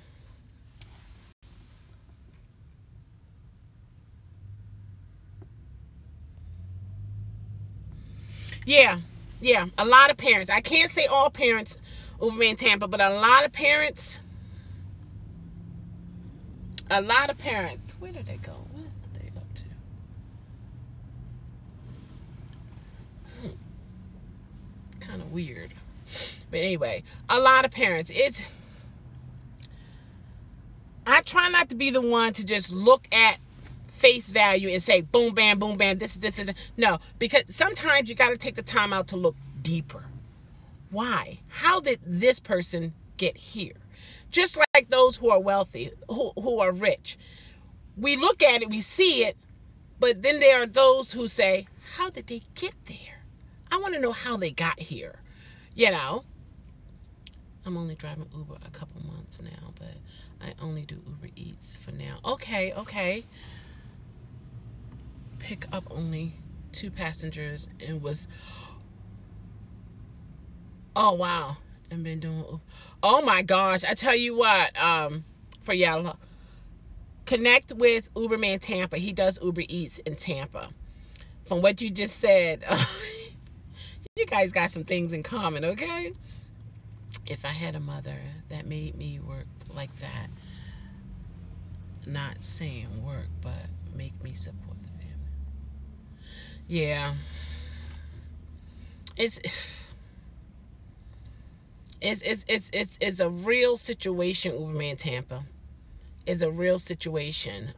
Yeah, a lot of parents. I can't say all parents over in Tampa, but a lot of parents. Where did they go? What are they up to? Kind of weird. But anyway, a lot of parents. I try not to be the one to just look at face value and say boom bam this is no, because sometimes you got to take the time out to look deeper. Why? How did this person get here? Just like those who are wealthy, who are rich, we look at it, we see it, but then there are those who say, how did they get there? I want to know how they got here. I'm only driving Uber a couple months now, but I only do Uber Eats for now. Okay. Pick up only 2 passengers and was, oh wow, and been doing, oh my gosh, I tell you what, for y'all, connect with Uberman Tampa. He does Uber Eats in Tampa. From what you just said, you guys got some things in common, okay? If I had a mother that made me work like that, not saying work, but make me support the family. Yeah. It's a real situation, Uberman Tampa. It's a real situation.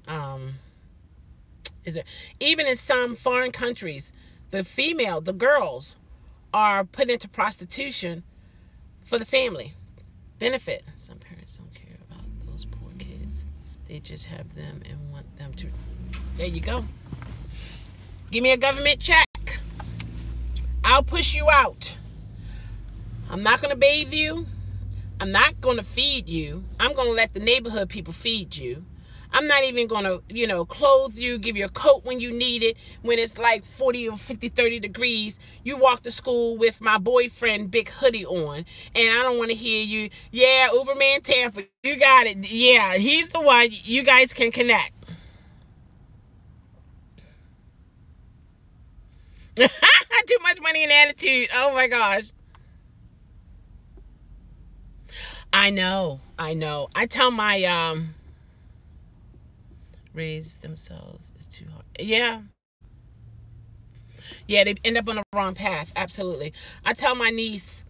Even in some foreign countries, the girls are put into prostitution for the family benefit. Some parents don't care about those poor kids. They just have them and want them to. There you go. Give me a government check. I'll push you out. I'm not going to bathe you. I'm not going to feed you. I'm going to let the neighborhood people feed you. I'm not even going to, clothe you, give you a coat when you need it, when it's like 40 or 50, 30 degrees. You walk to school with my boyfriend big hoodie on, and I don't want to hear you, yeah, Uberman Tampa, you got it. Yeah, he's the one. You guys can connect. Too much money and attitude. Oh my gosh. I know. I tell my raise themselves is too hard. Yeah, they end up on the wrong path. Absolutely. I tell my niece,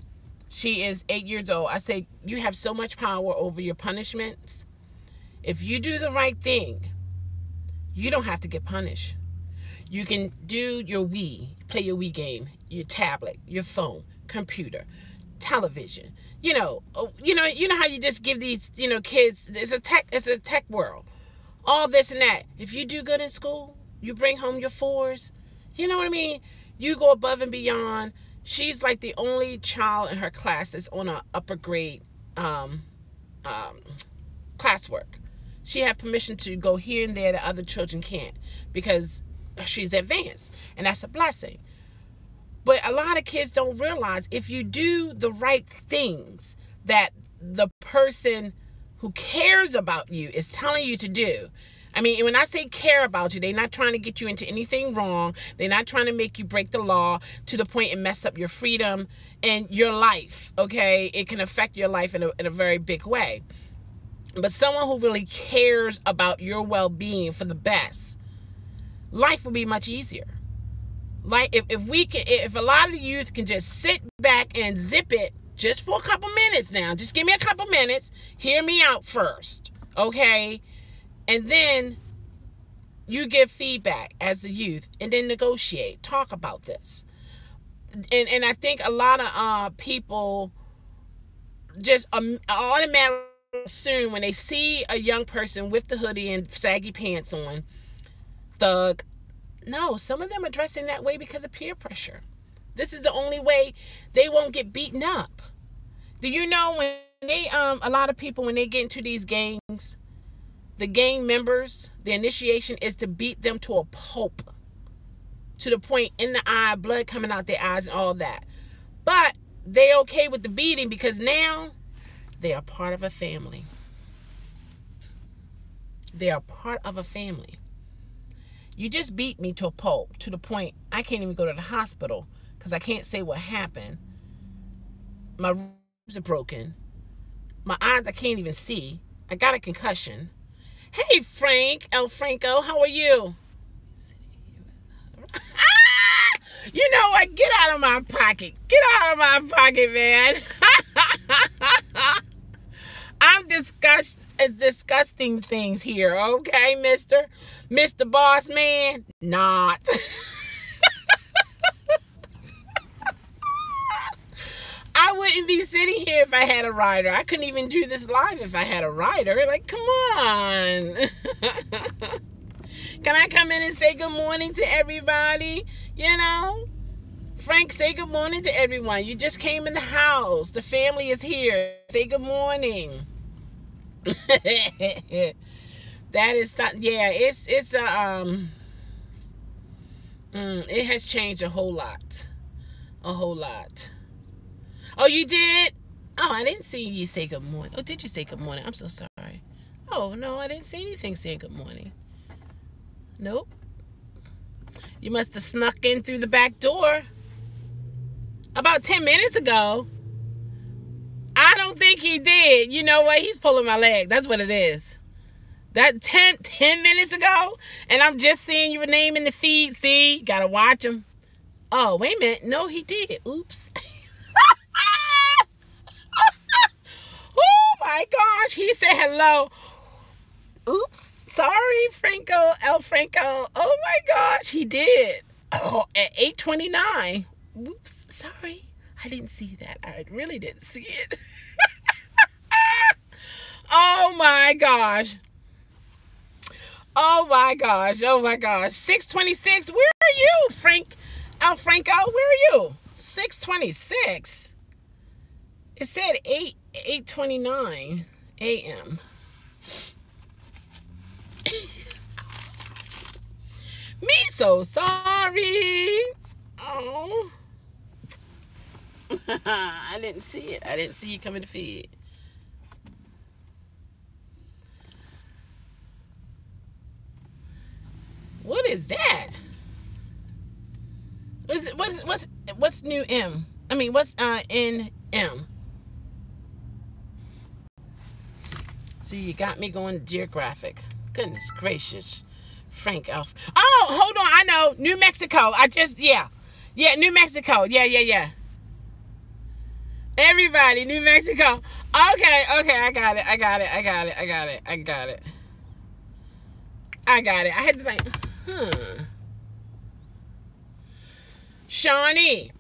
she is 8 years old, I say, you have so much power over your punishments. If you do the right thing, you don't have to get punished. You can do your Wii, play your Wii game, your tablet, your phone, computer, television. You know how you just give these, kids, it's a tech world. All this and that. If you do good in school, you bring home your 4s. You know what I mean? You go above and beyond. She's like the only child in her class that's on a upper grade classwork. She have permission to go here and there that other children can't because she's advanced, and that's a blessing. But a lot of kids don't realize if you do the right things, that the person who cares about you is telling you to do. I mean, when I say care about you, they're not trying to get you into anything wrong. They're not trying to make you break the law to the point and mess up your freedom and your life, okay? It can affect your life in a very big way. But someone who really cares about your well-being for the best, life will be much easier. Like if a lot of the youth can just sit back and zip it just for a couple minutes now. Just give me a couple minutes. Hear me out first, okay? And then you give feedback as a youth and then negotiate. Talk about this. And I think a lot of people just automatically assume when they see a young person with the hoodie and saggy pants on, thug. No, some of them are dressing that way because of peer pressure. This is the only way they won't get beaten up. Do you know when they, a lot of people, when they get into these gangs, the gang members, the initiation is to beat them to a pulp. To the point in the eye, blood coming out their eyes and all that. But they're okay with the beating because now they are part of a family. They are part of a family. You just beat me to a pulp, to the point I can't even go to the hospital because I can't say what happened. My ribs are broken. My eyes I can't even see. I got a concussion. Hey, Frank, El Franco, how are you? You know what? Get out of my pocket. Get out of my pocket, man. I'm disgusting things here, okay, Mr. Boss Man? Not. I wouldn't be sitting here if I had a rider. I couldn't even do this live if I had a rider. Like, come on. Can I come in and say good morning to everybody? You know? Frank, say good morning to everyone. You just came in the house. The family is here. Say good morning. That is, yeah, it has changed a whole lot. A whole lot. Oh, you did? Oh, I didn't see you say good morning. Oh, did you say good morning? I'm so sorry. Oh, no, I didn't see anything saying good morning. Nope. You must have snuck in through the back door about 10 minutes ago. I don't think he did. You know what? He's pulling my leg. That's what it is. That 10 minutes ago, and I'm just seeing your name in the feed. See? Gotta watch him. Oh, wait a minute. No, he did. Oops. Oh, my gosh. He said hello. Oops. Sorry, Franco. El Franco. Oh, my gosh. He did. Oh, at 8:29. Oops. Sorry. I didn't see that. I really didn't see it. Oh, my gosh. Oh, my gosh. Oh, my gosh. 6:26. Where are you, Frank? El Franco, where are you? 6:26. It said 8:29 a.m. Me so sorry. Oh. I didn't see it. I didn't see you come in the feed. What is that? What's new M? I mean, what's in M? See, you got me going geographic. Goodness gracious. Frank Alf. Oh, hold on. I know. New Mexico. Yeah, New Mexico. Yeah. Everybody, New Mexico. Okay, I got it. I had to think, Shawnee.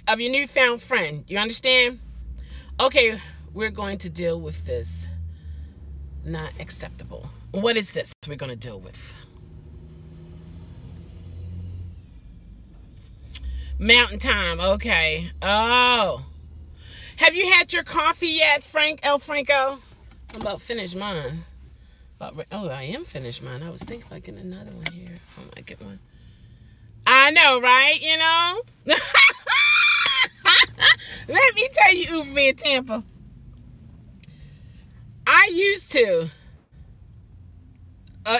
Of your newfound friend. You understand? Okay, we're going to deal with this. Not acceptable. What is this we're going to deal with? Mountain time. Okay. Oh. Have you had your coffee yet, Frank El Franco? I'm about finished mine. Oh, I am finished mine. I was thinking about getting another one here. I might get one. I know, right? You know? Let me tell you, Uber me in Tampa. I used to.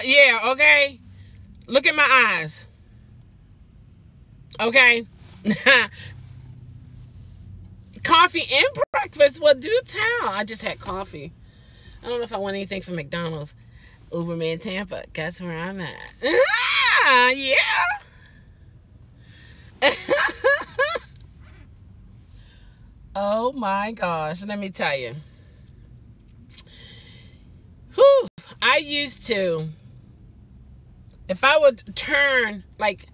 Yeah, okay? Look at my eyes. Okay? Coffee and breakfast. Well, do tell. I just had coffee. I don't know if I want anything from McDonald's. Uberman Tampa. Guess where I'm at? Ah, yeah. Oh my gosh. Let me tell you. Whew. I used to, if I would turn, like,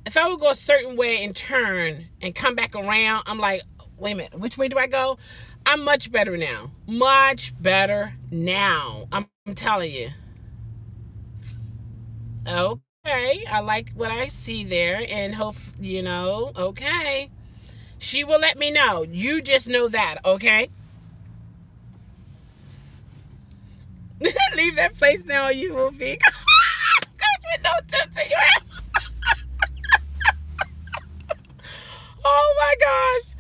if I would go a certain way and turn and come back around, I'm like, wait a minute, which way do I go? I'm much better now. Much better now. I'm telling you. Okay, I like what I see there, and hope, you know, okay. She will let me know. You just know that, okay? Leave that place now, you will be. Coach with no tips in your ass. Oh my gosh.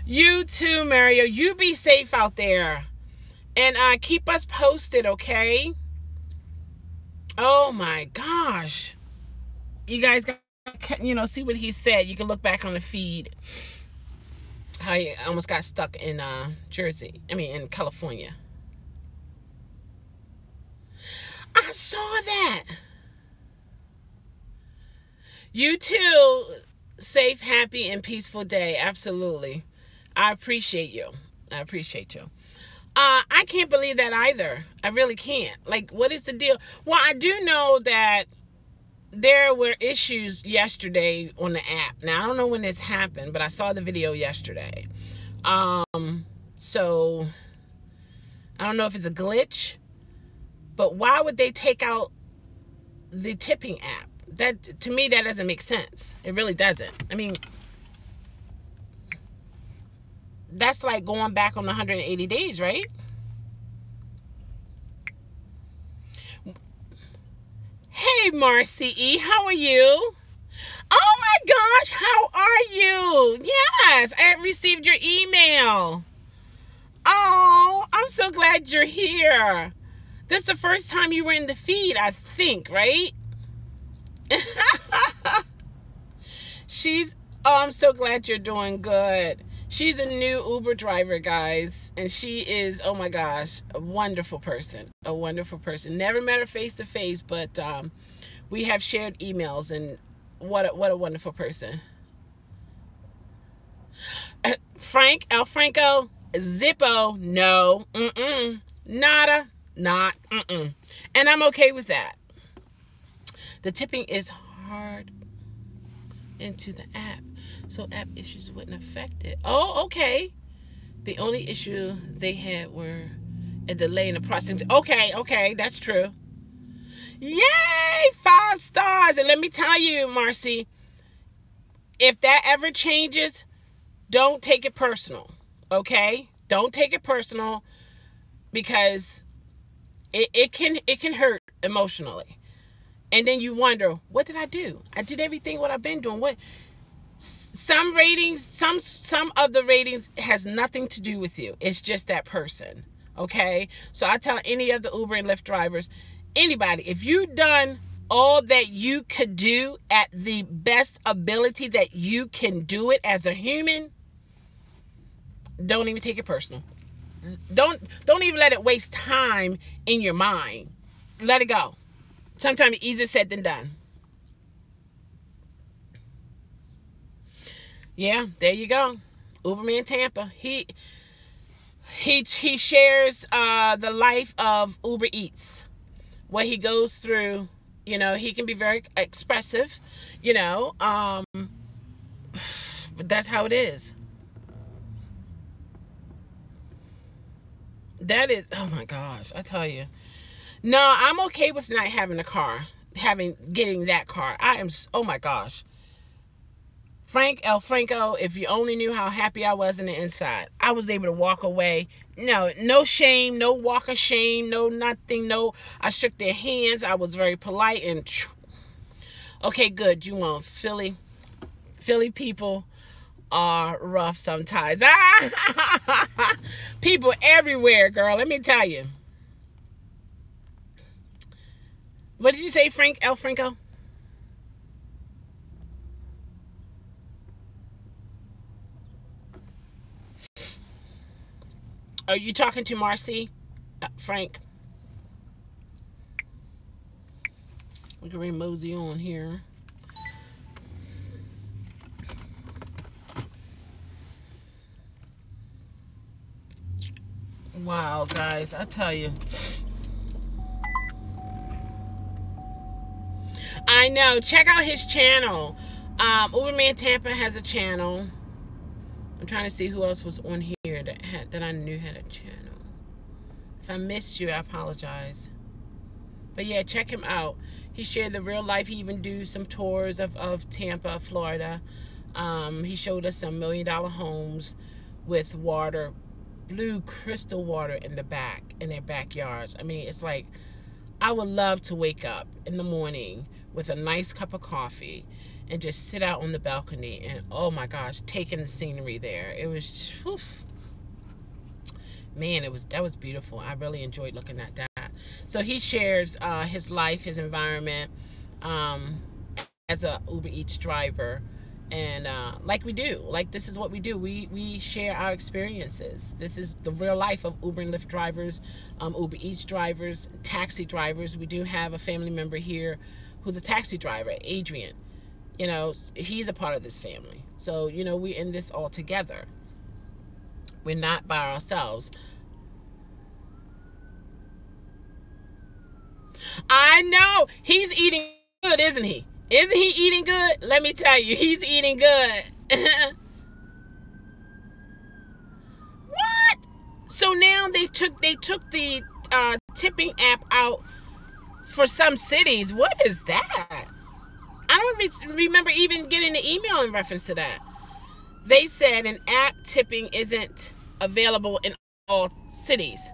You too, Mario. You be safe out there. And keep us posted, okay? Oh my gosh. You guys got, you know, see what he said. You can look back on the feed. How he almost got stuck in in California. I saw that. You too. Safe, happy, and peaceful day. Absolutely. I appreciate you. I appreciate you. I can't believe that either. I really can't. Like, what is the deal? Well, I do know that there were issues yesterday on the app. Now, I don't know when this happened, but I saw the video yesterday. So I don't know if it's a glitch, but why would they take out the tipping app? That, to me, that doesn't make sense. It really doesn't. I mean, that's like going back on 180 days, right? Hey, Marcy E., how are you? Oh my gosh, how are you? Yes, I received your email. Oh, I'm so glad you're here. This is the first time you were in the feed, I think, right? I'm so glad you're doing good. She's a new Uber driver, guys, and she is, oh my gosh, a wonderful person. A wonderful person. Never met her face to face, but we have shared emails, and what a wonderful person. Frank, El Franco, Zippo, no, nada, not, and I'm okay with that. The tipping is hard into the app, so app issues wouldn't affect it. Oh, okay. The only issue they had were a delay in the processing. Okay, that's true. Yay, 5 stars. And let me tell you, Marcy, if that ever changes, don't take it personal, okay? Don't take it personal, because it can hurt emotionally. And then you wonder, what did I do? I did everything what I've been doing. What? Some ratings, some of the ratings has nothing to do with you. It's just that person, okay? So I tell any of the Uber and Lyft drivers, anybody, if you've done all that you could do at the best ability that you can do it as a human, don't even take it personal. Don't even let it waste time in your mind. Let it go. Sometimes easier said than done. Yeah, there you go. Uberman Tampa. He shares the life of Uber Eats. What he goes through. You know, he can be very expressive, you know, but that's how it is. That is, oh my gosh, I tell you. No, I'm okay with not having a car, getting that car. Oh my gosh. Frank, El Franco, if you only knew how happy I was in the inside. I was able to walk away. No shame, no walk of shame, no nothing, no. I shook their hands. I was very polite and Okay, good. You won't. Philly people are rough sometimes. People everywhere, girl. Let me tell you. What did you say, Frank? El Franco? Are you talking to Marcy? Frank? We can bring Mosey on here. Wow, guys, I tell you. I know. Check out his channel. Uberman Tampa has a channel. I'm trying to see who else was on here that I knew had a channel. If I missed you, I apologize. But yeah, check him out. He shared the real life. He even do some tours of Tampa, Florida. He showed us some $1 million homes with water, blue crystal water in the back, in their backyards. I mean, it's like, I would love to wake up in the morning with a nice cup of coffee and just sit out on the balcony and, oh my gosh, taking the scenery there. It was, whew, man, that was beautiful. I really enjoyed looking at that. So he shares his life, his environment as a Uber Eats driver. And like we do, like this is what we do. We share our experiences. This is the real life of Uber and Lyft drivers, Uber Eats drivers, taxi drivers. We do have a family member here who's a taxi driver, Adrian. You know, he's a part of this family. So, you know, we're in this all together. We're not by ourselves. I know. He's eating good, isn't he? Isn't he eating good? Let me tell you, he's eating good. What? So now they took the tipping app out for some cities. What is that? I don't remember even getting an email in reference to that. They said an app tipping isn't available in all cities.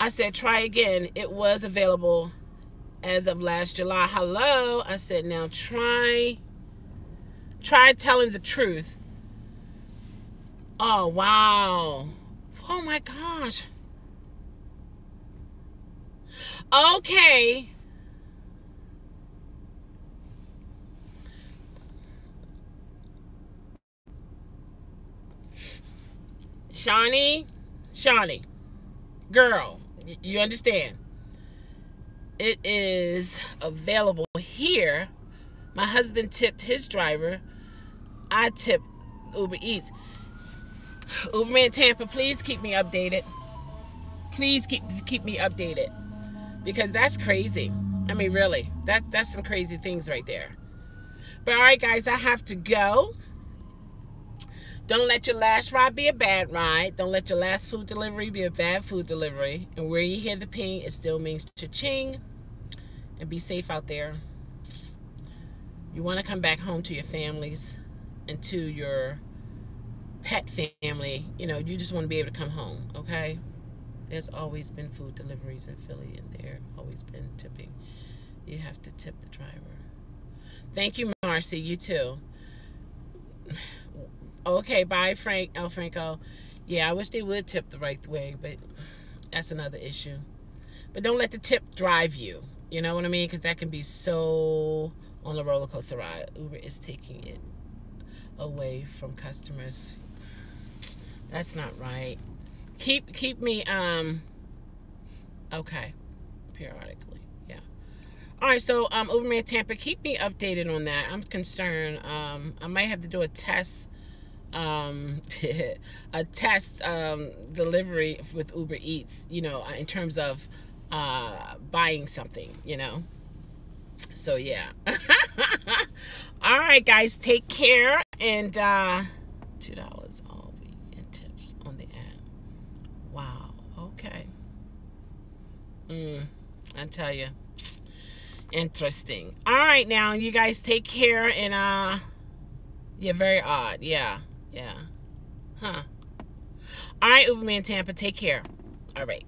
I said, try again. It was available as of last July. Hello? I said, now try telling the truth. Oh, wow. Oh, my gosh. Okay. Shawnee, girl, you understand? It is available here. My husband tipped his driver. I tipped Uber Eats. Uberman Tampa, please keep me updated. Please keep me updated, because that's crazy. I mean, really, that's some crazy things right there. But all right, guys, I have to go. Don't let your last ride be a bad ride. Don't let your last food delivery be a bad food delivery. And where you hear the ping, it still means cha-ching. And be safe out there. You want to come back home to your families and to your pet family. You know, you just want to be able to come home, okay? There's always been food deliveries in Philly, and there's always been tipping. You have to tip the driver. Thank you, Marcy. You too. Okay, bye, Frank. El Franco. Yeah, I wish they would tip the right way, but that's another issue. But don't let the tip drive you. You know what I mean? Because that can be so on the roller coaster ride. Uber is taking it away from customers. That's not right. Keep me okay, periodically. Yeah. All right, so Uberman Tampa, keep me updated on that. I'm concerned. I might have to do a test delivery with Uber Eats, you know, in terms of buying something, you know. So yeah. All right, guys, take care, and $2 all week in tips on the app. Wow. Okay. I tell you, interesting. All right, now you guys take care, and yeah, very odd. Yeah. Huh. All right, Uberman Tampa, take care. All right.